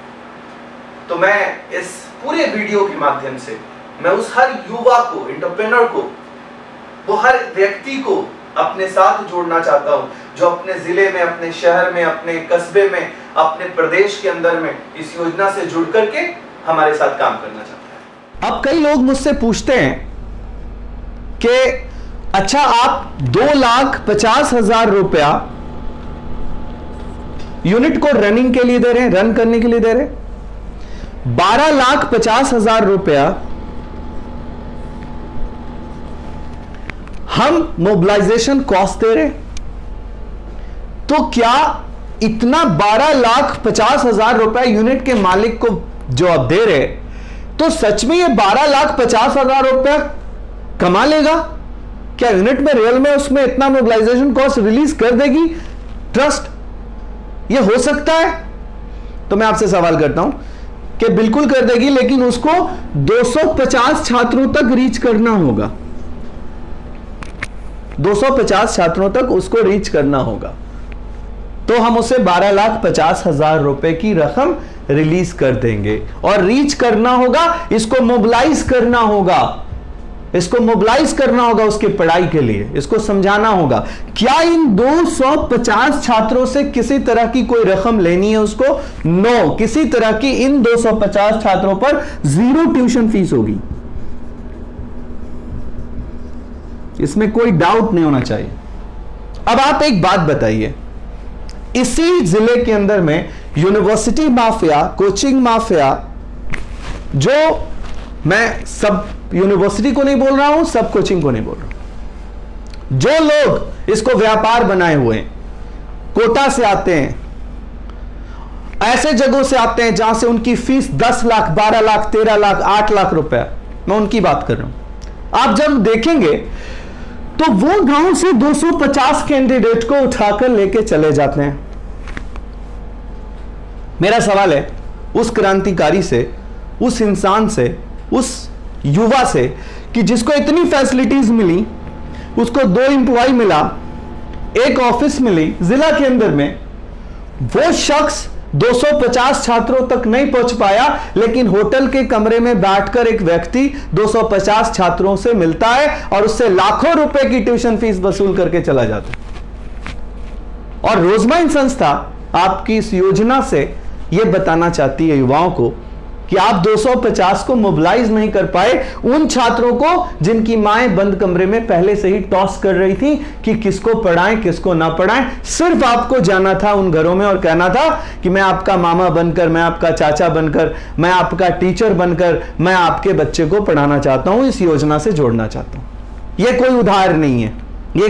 तो मैं इस पूरे वीडियो के माध्यम से मैं उस हर युवा को, एंटरप्रेन्योर को, वो हर व्यक्ति को अपने साथ जोड़ना चाहता हूं जो अपने जिले में, अपने शहर में, अपने कस्बे में, अपने प्रदेश के अंदर में इस योजना से जुड़ करके हमारे साथ काम करना चाहता है। अब कई लोग मुझसे पूछते हैं कि अच्छा, आप 2,50,000 रुपया यूनिट को रनिंग के लिए दे रहे हैं, रन करने के लिए दे रहे हैं, 12,50,000 रुपया हम मोबिलाइजेशन कॉस्ट दे रहे। तो क्या इतना 12,50,000 रुपए यूनिट के मालिक को जो आप दे रहे, तो सच में ये 12,50,000 रुपया कमा लेगा? क्या यूनिट में रियल में उसमें इतना मोबिलाइजेशन कॉस्ट रिलीज कर देगी ट्रस्ट? ये हो सकता है? तो मैं आपसे सवाल करता हूं कि बिल्कुल कर देगी, लेकिन उसको 250 छात्रों तक रीच करना होगा। 250 छात्रों तक उसको रीच करना होगा, तो हम उसे 12,50,000 रुपए की रकम रिलीज कर देंगे। और रीच करना होगा, इसको मोबिलाइज करना होगा, इसको मोबिलाइज करना होगा उसकी पढ़ाई के लिए, इसको समझाना होगा। क्या इन 250 छात्रों से किसी तरह की कोई रकम लेनी है उसको? नो, किसी तरह की इन 250 छात्रों पर 0 ट्यूशन फीस होगी। इसमें कोई डाउट नहीं होना चाहिए। अब आप एक बात बताइए, इसी जिले के अंदर में यूनिवर्सिटी माफिया, कोचिंग माफिया, जो मैं सब यूनिवर्सिटी को नहीं बोल रहा हूं, सब कोचिंग को नहीं बोल रहा हूं, जो लोग इसको व्यापार बनाए हुए हैं, कोटा से आते हैं, ऐसे जगहों से आते हैं जहां से उनकी फीस 10 लाख, 12 लाख, 13 लाख, 8 लाख रुपया, मैं उनकी बात कर रहा हूं। आप जब देखेंगे तो वो गांव से 250 कैंडिडेट को उठाकर लेके चले जाते हैं। मेरा सवाल है उस क्रांतिकारी से, उस इंसान से, उस युवा से कि जिसको इतनी फैसिलिटीज मिली, उसको 2 एम्प्लॉय मिला, 1 ऑफिस मिली जिला के अंदर में, वो शख्स 250 छात्रों तक नहीं पहुंच पाया, लेकिन होटल के कमरे में बैठकर एक व्यक्ति 250 छात्रों से मिलता है और उससे लाखों रुपए की ट्यूशन फीस वसूल करके चला जाता है। और रोजमाइन संस्था आपकी इस योजना से यह बताना चाहती है युवाओं को कि आप 250 को मोबिलाइज नहीं कर पाए, उन छात्रों को जिनकी माएं बंद कमरे में पहले से ही टॉस कर रही थी कि किसको पढ़ाएं किसको ना पढ़ाएं। सिर्फ आपको जाना था उन घरों में और कहना था कि मैं आपका मामा बनकर, मैं आपका चाचा बनकर, मैं आपका टीचर बनकर मैं आपके बच्चे को पढ़ाना चाहता हूं, इस योजना से जोड़ना चाहता हूं। यह कोई उधार नहीं है, ये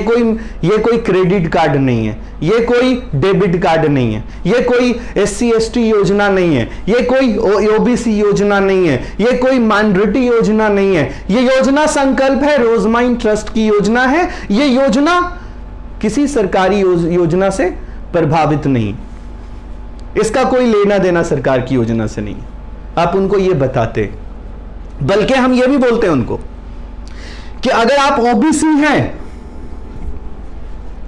कोई क्रेडिट कार्ड नहीं है, ये कोई डेबिट कार्ड नहीं है, ये कोई SC ST योजना नहीं है, ये कोई OBC योजना नहीं है, ये कोई माइनॉरिटी योजना नहीं है। ये योजना संकल्प है, रोजमाइन ट्रस्ट की योजना है। ये योजना किसी सरकारी योजना से प्रभावित नहीं, इसका कोई लेना देना सरकार की योजना से नहीं। आप उनको ये बताते, बल्कि हम ये भी बोलते हैं उनको कि अगर आप OBC हैं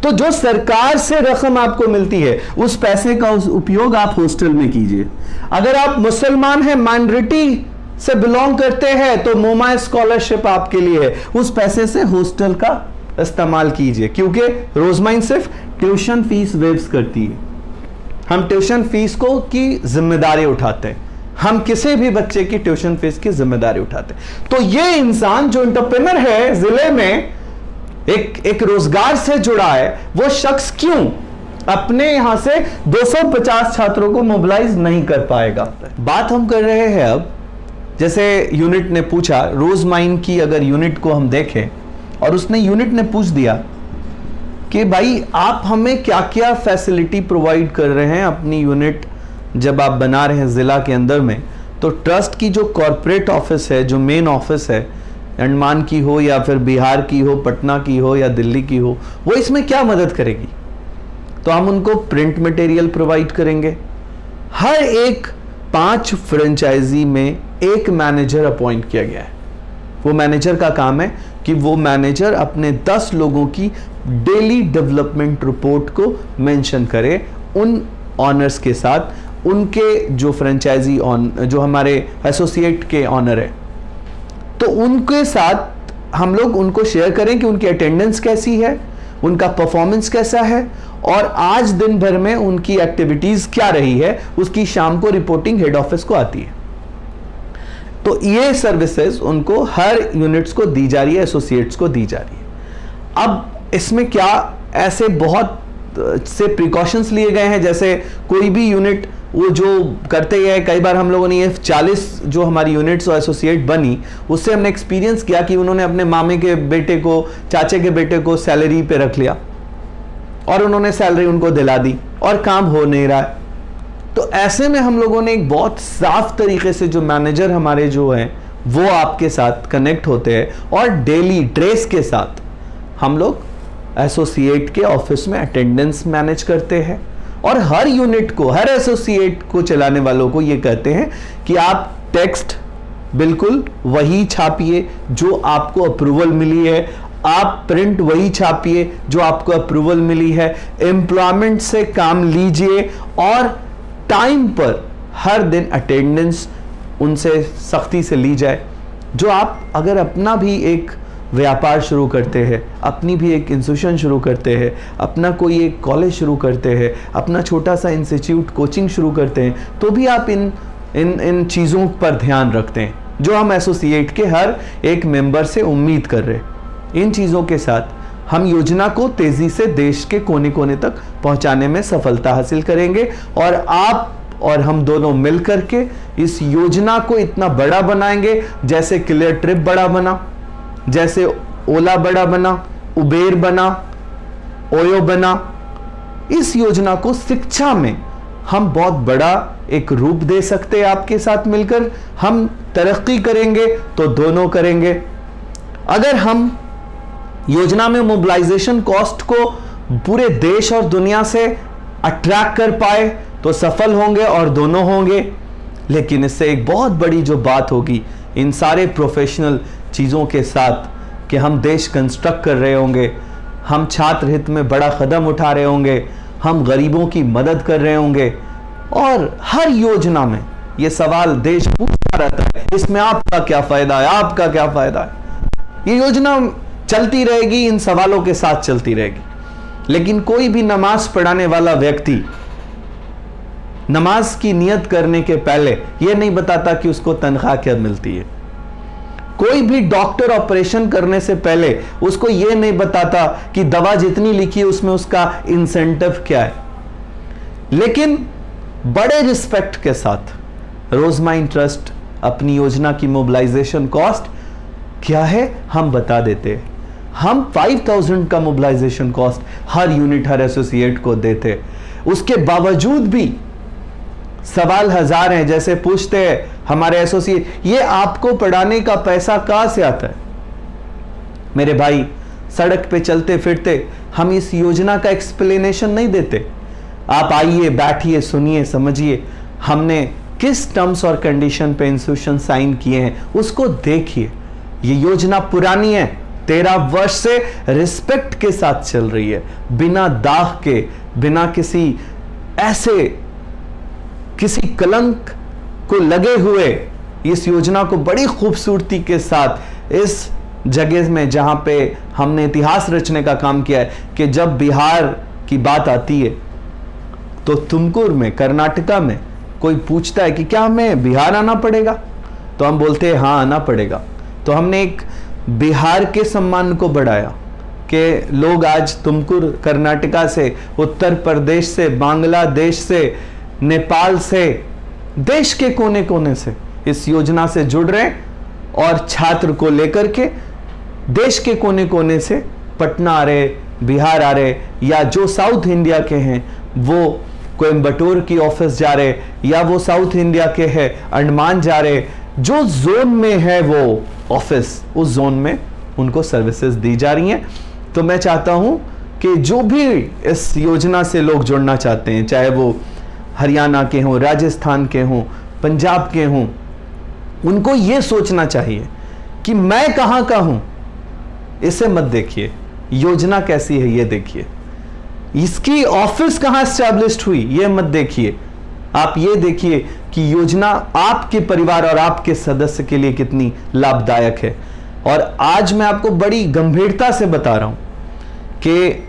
तो जो सरकार से रकम आपको मिलती है उस पैसे का उपयोग आप हॉस्टल में कीजिए। अगर आप मुसलमान हैं, माइनॉरिटी से बिलोंग करते हैं, तो मोमा स्कॉलरशिप आपके लिए है, उस पैसे से हॉस्टल का इस्तेमाल कीजिए, क्योंकि रोजमाइन सिर्फ ट्यूशन फीस वेव्स करती है। हम ट्यूशन फीस को की जिम्मेदारी उठाते हैं, हम किसी भी बच्चे की ट्यूशन फीस की जिम्मेदारी उठाते हैं। तो ये इंसान जो एंटरप्रेन्योर है, जिले में एक रोजगार से जुड़ा है, वो शख्स क्यों अपने यहां से 250 छात्रों को मोबिलाइज नहीं कर पाएगा? बात हम कर रहे हैं अब, जैसे यूनिट ने पूछा, रोजमाइन की अगर यूनिट को हम देखें और उसने यूनिट ने पूछ दिया कि भाई आप हमें क्या क्या फैसिलिटी प्रोवाइड कर रहे हैं अपनी यूनिट जब आप बना रहे हैं जिला के अंदर में, तो ट्रस्ट की जो कॉरपोरेट ऑफिस है, जो मेन ऑफिस है, अंडमान की हो या फिर बिहार की हो, पटना की हो या दिल्ली की हो, वो इसमें क्या मदद करेगी? तो हम उनको प्रिंट मटेरियल प्रोवाइड करेंगे। हर एक 5 फ्रेंचाइजी में एक मैनेजर अपॉइंट किया गया है। वो मैनेजर का काम है कि वो मैनेजर अपने 10 लोगों की डेली डेवलपमेंट रिपोर्ट को मेंशन करे उन ऑनर्स के साथ, उनके जो फ्रेंचाइजी जो हमारे एसोसिएट के ऑनर है, तो उनके साथ हम लोग उनको शेयर करें कि उनकी अटेंडेंस कैसी है, उनका परफॉर्मेंस कैसा है, और आज दिन भर में उनकी एक्टिविटीज क्या रही है, उसकी शाम को रिपोर्टिंग हेड ऑफिस को आती है। तो ये सर्विसेज उनको हर यूनिट्स को दी जा रही है, एसोसिएट्स को दी जा रही है। अब इसमें क्या ऐसे बहुत से प्रिकॉशंस लिए गए हैं, जैसे कोई भी यूनिट वो जो करते गए, कई बार हम लोगों ने ये 40 जो हमारी यूनिट्स और एसोसिएट बनी, उससे हमने एक्सपीरियंस किया कि उन्होंने अपने मामे के बेटे को, चाचे के बेटे को सैलरी पे रख लिया और उन्होंने सैलरी उनको दिला दी और काम हो नहीं रहा है। तो ऐसे में हम लोगों ने एक बहुत साफ तरीके से, जो मैनेजर हमारे जो हैं वो आपके साथ कनेक्ट होते हैं और डेली ट्रेस के साथ हम लोग एसोसिएट के ऑफिस में अटेंडेंस मैनेज करते हैं। और हर यूनिट को, हर एसोसिएट को चलाने वालों को ये कहते हैं कि आप टेक्स्ट बिल्कुल वही छापिए जो आपको अप्रूवल मिली है, आप प्रिंट वही छापिए जो आपको अप्रूवल मिली है, एम्प्लॉयमेंट से काम लीजिए और टाइम पर हर दिन अटेंडेंस उनसे सख्ती से ली जाए। जो आप अगर अपना भी एक व्यापार शुरू करते हैं, अपनी भी एक इंस्टीट्यूशन शुरू करते हैं, अपना कोई एक कॉलेज शुरू करते हैं, अपना छोटा सा इंस्टीट्यूट कोचिंग शुरू करते हैं, तो भी आप इन चीज़ों पर ध्यान रखते हैं जो हम एसोसिएट के हर एक मेंबर से उम्मीद कर रहे हैं। इन चीज़ों के साथ हम योजना को तेज़ी से देश के कोने कोने तक पहुंचाने में सफलता हासिल करेंगे और आप और हम दोनों मिलकर के इस योजना को इतना बड़ा बनाएंगे, जैसे क्लियर ट्रिप बड़ा बना, जैसे ओला बड़ा बना, उबेर बना, ओयो बना। इस योजना को शिक्षा में हम बहुत बड़ा एक रूप दे सकते हैं। आपके साथ मिलकर हम तरक्की करेंगे तो दोनों करेंगे। अगर हम योजना में मोबिलाइजेशन कॉस्ट को पूरे देश और दुनिया से अट्रैक्ट कर पाए तो सफल होंगे और दोनों होंगे। लेकिन इससे एक बहुत बड़ी जो बात होगी इन सारे प्रोफेशनल चीज़ों के साथ कि हम देश कंस्ट्रक्ट कर रहे होंगे, हम छात्र हित में बड़ा कदम उठा रहे होंगे, हम गरीबों की मदद कर रहे होंगे। और हर योजना में ये सवाल देश पूछता रहता है, इसमें आपका क्या फ़ायदा है, आपका क्या फ़ायदा है। ये योजना चलती रहेगी, इन सवालों के साथ चलती रहेगी। लेकिन कोई भी नमाज पढ़ाने वाला व्यक्ति नमाज की नियत करने के पहले यह नहीं बताता कि उसको तनख्वाह क्या मिलती है। कोई भी डॉक्टर ऑपरेशन करने से पहले उसको यह नहीं बताता कि दवा जितनी लिखी है उसमें उसका इंसेंटिव क्या है। लेकिन बड़े रिस्पेक्ट के साथ रोजमाइन ट्रस्ट अपनी योजना की मोबिलाइजेशन कॉस्ट क्या है हम बता देते हैं। हम 5000 का मोबिलाइजेशन कॉस्ट हर यूनिट, हर एसोसिएट को देते। उसके बावजूद भी सवाल हजार हैं, जैसे पूछते हैं हमारे एसोसिएट, ये आपको पढ़ाने का पैसा कहां से आता है? मेरे भाई, सड़क पे चलते फिरते हम इस योजना का एक्सप्लेनेशन नहीं देते। आप आइए, बैठिए, सुनिए, समझिए, हमने किस टर्म्स और कंडीशन पे इंस्टीट्यूशन साइन किए हैं उसको देखिए। ये योजना पुरानी है, 13 वर्ष से रिस्पेक्ट के साथ चल रही है, बिना दाग के, बिना किसी कलंक को लगे हुए इस योजना को बड़ी खूबसूरती के साथ इस जगह में जहां पे हमने इतिहास रचने का काम किया है कि जब बिहार की बात आती है तो तुमकुर में, कर्नाटका में कोई पूछता है कि क्या हमें बिहार आना पड़ेगा, तो हम बोलते हैं हाँ आना पड़ेगा। तो हमने एक बिहार के सम्मान को बढ़ाया कि लोग आज तुमकुर, कर्नाटका से, उत्तर प्रदेश से, बांग्लादेश से, नेपाल से, देश के कोने कोने से इस योजना से जुड़ रहे हैं और छात्र को लेकर के देश के कोने कोने से, पटना आ रहे, बिहार आ रहे, या जो साउथ इंडिया के हैं वो कोयम्बटूर की ऑफिस जा रहे, या वो साउथ इंडिया के हैं अंडमान जा रहे, जो जोन में है वो ऑफिस, उस जोन में उनको सर्विसेज दी जा रही हैं। तो मैं चाहता हूं कि जो भी इस योजना से लोग जुड़ना चाहते हैं, चाहे वो हरियाणा के हों, राजस्थान के हों, पंजाब के हों, उनको ये सोचना चाहिए कि मैं कहां का हूं। इसे मत देखिए योजना कैसी है, ये देखिए इसकी ऑफिस कहां एस्टैब्लिश्ड हुई, ये मत देखिए। आप ये देखिए कि योजना आपके परिवार और आपके सदस्य के लिए कितनी लाभदायक है। और आज मैं आपको बड़ी गंभीरता से बता रहा हूं कि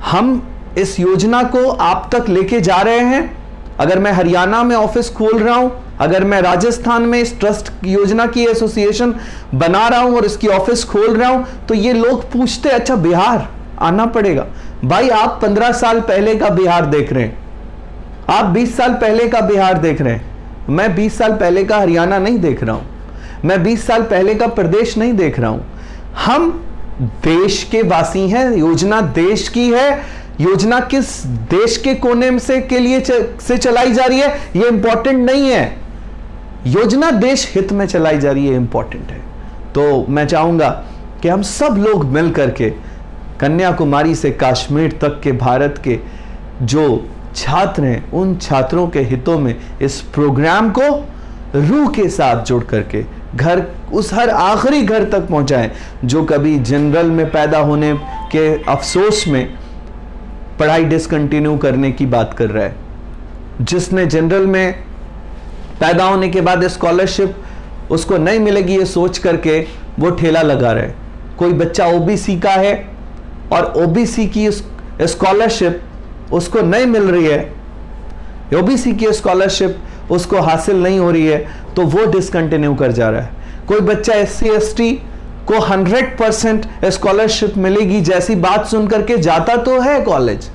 हम इस योजना को आप तक लेके जा रहे हैं। अगर मैं हरियाणा में ऑफिस खोल रहा हूं, अगर मैं राजस्थान में इस ट्रस्ट योजना की एसोसिएशन बना रहा हूं और इसकी ऑफिस खोल रहा हूं, तो ये लोग पूछते अच्छा बिहार आना पड़ेगा। भाई आप 15 साल पहले का बिहार देख रहे हैं, आप 20 साल पहले का बिहार देख रहे हैं। मैं 20 साल पहले का हरियाणा नहीं देख रहा हूं, मैं 20 साल पहले का प्रदेश नहीं देख रहा हूं। हम देश के वासी हैं, योजना देश की है। योजना किस देश के कोने से के लिए से चलाई जा रही है ये इंपॉर्टेंट नहीं है, योजना देश हित में चलाई जा रही है, इंपॉर्टेंट है। तो मैं चाहूंगा कि हम सब लोग मिल करके कन्याकुमारी से कश्मीर तक के भारत के जो छात्र हैं, उन छात्रों के हितों में इस प्रोग्राम को रूह के साथ जोड़ करके घर, उस हर आखिरी घर तक पहुंचाएं जो कभी जनरल में पैदा होने के अफसोस में पढ़ाई डिसकंटिन्यू करने की बात कर रहा है, जिसने जनरल में पैदा होने के बाद स्कॉलरशिप उसको नहीं मिलेगी ये सोच करके वो ठेला लगा रहा है। कोई बच्चा ओबीसी का है और ओबीसी की स्कॉलरशिप उसको नहीं मिल रही है, ओबीसी की स्कॉलरशिप उसको हासिल नहीं हो रही है, तो वो डिसकंटिन्यू कर जा रहा है। कोई बच्चा एससी एसटी को 100% स्कॉलरशिप मिलेगी जैसी बात सुन करके जाता तो है कॉलेज,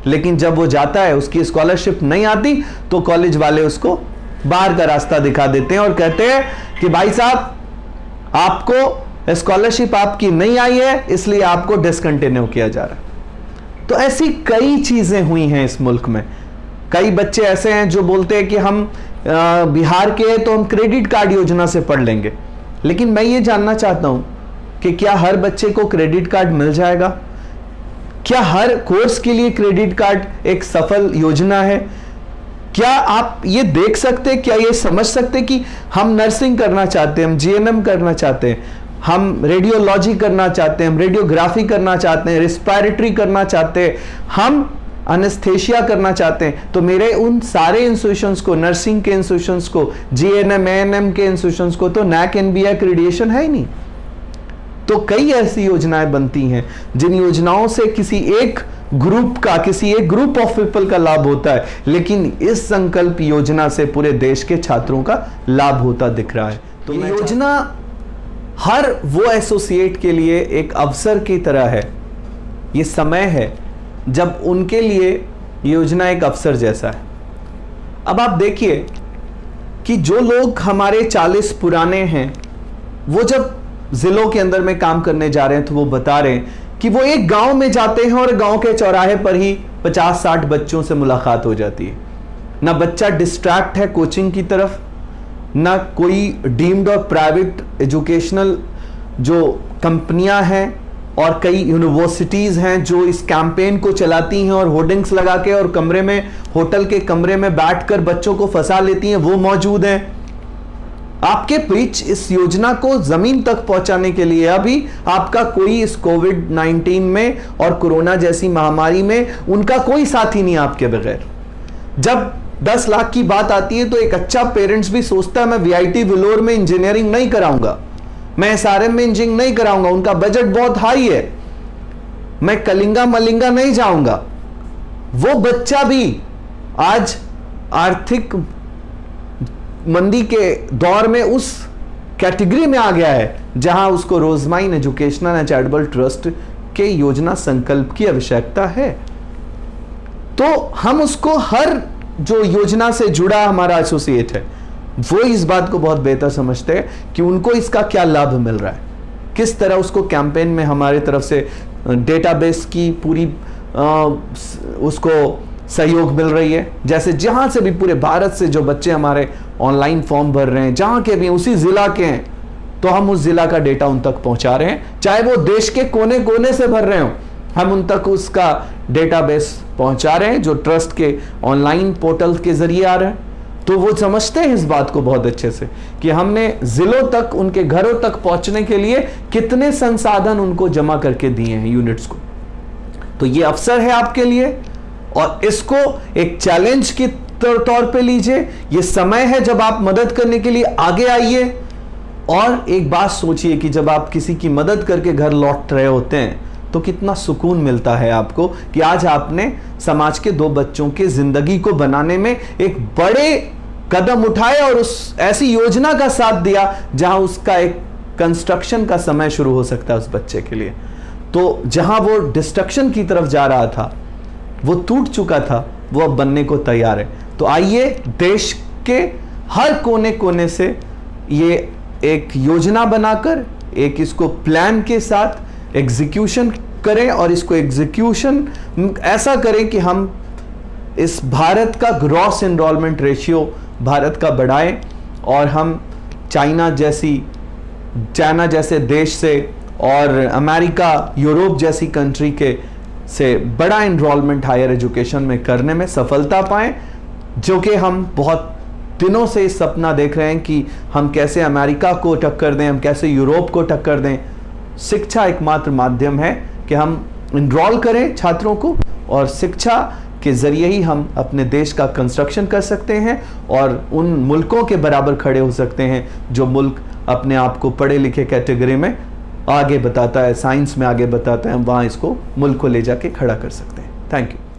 लेकिन जब वो जाता है उसकी स्कॉलरशिप नहीं आती तो कॉलेज वाले उसको बाहर का रास्ता दिखा देते हैं और कहते हैं कि भाई साहब आपको स्कॉलरशिप आपकी नहीं आई है इसलिए आपको डिसकंटिन्यू किया जा रहा है। तो ऐसी कई चीजें हुई हैं इस मुल्क में। कई बच्चे ऐसे हैं जो बोलते हैं कि हम बिहार के हैं तो हम क्रेडिट कार्ड योजना से पढ़ लेंगे, लेकिन मैं ये जानना चाहता हूं कि क्या हर बच्चे को क्रेडिट कार्ड मिल जाएगा? क्या हर कोर्स के लिए क्रेडिट कार्ड एक सफल योजना है? क्या आप ये देख सकते, क्या ये समझ सकते कि हम नर्सिंग करना चाहते हैं, हम जीएनएम करना चाहते हैं, हम रेडियोलॉजी करना चाहते हैं, हम रेडियोग्राफी करना चाहते हैं, रिस्पायरेटरी करना चाहते हैं, हम एनेस्थेशिया करना चाहते हैं, तो मेरे उन सारे इंस्टीट्यूशंस को, नर्सिंग के इंस्टीट्यूशंस को, जीएनएम एएनएम के इंस्टीट्यूशंस को तो नैक एनबीए एक्रेडिटेशन है ही नहीं। तो कई ऐसी योजनाएं बनती हैं जिन योजनाओं से किसी एक ग्रुप का, किसी एक ग्रुप ऑफ पीपल का लाभ होता है, लेकिन इस संकल्प योजना से पूरे देश के छात्रों का लाभ होता दिख रहा है। तो ये योजना हर वो एसोसिएट के लिए एक अवसर की तरह है। ये समय है जब उनके लिए योजना एक अवसर जैसा है। अब आप देखिए कि जो लोग हमारे 40 पुराने हैं, वो जब जिलों के अंदर में काम करने जा रहे हैं तो वो बता रहे हैं कि वो एक गांव में जाते हैं और गांव के चौराहे पर ही 50-60 बच्चों से मुलाकात हो जाती है। ना बच्चा डिस्ट्रैक्ट है कोचिंग की तरफ, ना कोई डीम्ड और प्राइवेट एजुकेशनल जो कंपनियां हैं और कई यूनिवर्सिटीज हैं जो इस कैंपेन को चलाती हैं और होर्डिंग्स लगा के और कमरे में, होटल के कमरे में बैठकर बच्चों को फंसा लेती हैं, वो मौजूद हैं। आपके बीच इस योजना को जमीन तक पहुंचाने के लिए अभी आपका कोई इस कोविड-19 में और कोरोना जैसी महामारी में उनका कोई साथी नहीं आपके बगैर। जब 10 लाख की बात आती है तो एक अच्छा पेरेंट्स भी सोचता है मैं वीआईटी विलोर में इंजीनियरिंग नहीं कराऊंगा, मैं एसआरएम में इंजीनियरिंग नहीं कराऊंगा, उनका बजट बहुत हाई है, मैं कलिंगा मलिंगा नहीं जाऊंगा। वो बच्चा भी आज आर्थिक मंदी के दौर में उस कैटेगरी में आ गया है जहां उसको रोजमाइन एजुकेशनल एंड चैरिटेबल ट्रस्ट के योजना संकल्प की आवश्यकता है। तो हम उसको, हर जो योजना से जुड़ा हमारा एसोसिएट है वो इस बात को बहुत बेहतर समझते हैं कि उनको इसका क्या लाभ मिल रहा है, किस तरह उसको कैंपेन में हमारे तरफ से डेटाबेस की पूरी उसको सहयोग मिल रही है। जैसे जहां से भी पूरे भारत से जो बच्चे हमारे ऑनलाइन फॉर्म भर रहे हैं, जहां के भी उसी जिला के हैं, तो हम उस जिला का डेटा उन तक पहुंचा रहे हैं। चाहे वो देश के कोने कोने से भर रहे हो, हम उन तक उसका डेटाबेस पहुंचा रहे हैं, जो ट्रस्ट के ऑनलाइन पोर्टल के जरिए आ रहे हैं। तो वो समझते हैं इस बात को बहुत अच्छे से कि हमने जिलों तक, उनके घरों तक पहुंचने के लिए कितने संसाधन उनको जमा करके दिए हैं यूनिट्स को। तो ये अवसर है आपके लिए, और इसको एक चैलेंज के तौर पे लीजिए। ये समय है जब आप मदद करने के लिए आगे आइए। और एक बात सोचिए कि जब आप किसी की मदद करके घर लौट रहे होते हैं तो कितना सुकून मिलता है आपको कि आज आपने समाज के 2 बच्चों की जिंदगी को बनाने में एक बड़े कदम उठाए और उस ऐसी योजना का साथ दिया जहां उसका एक कंस्ट्रक्शन का समय शुरू हो सकता है उस बच्चे के लिए। तो जहां वो डिस्ट्रक्शन की तरफ जा रहा था, वो टूट चुका था, वो अब बनने को तैयार है। तो आइए देश के हर कोने कोने से ये एक योजना बनाकर, एक इसको प्लान के साथ एग्जीक्यूशन करें, और इसको एग्जीक्यूशन ऐसा करें कि हम इस भारत का ग्रॉस एनरोलमेंट रेशियो भारत का बढ़ाएं, और हम चाइना जैसे देश से और अमेरिका, यूरोप जैसी कंट्री के से बड़ा एनरोलमेंट हायर एजुकेशन में करने में सफलता पाएं, जो कि हम बहुत दिनों से इस सपना देख रहे हैं कि हम कैसे अमेरिका को टक्कर दें, हम कैसे यूरोप को टक्कर दें। शिक्षा एकमात्र माध्यम है कि हम इनरोल करें छात्रों को, और शिक्षा के जरिए ही हम अपने देश का कंस्ट्रक्शन कर सकते हैं और उन मुल्कों के बराबर खड़े हो सकते हैं जो मुल्क अपने आप को पढ़े लिखे कैटेगरी में आगे बताता है, साइंस में आगे बताता है। हम वहाँ इसको मुल्क को ले जाके खड़ा कर सकते हैं। Thank you.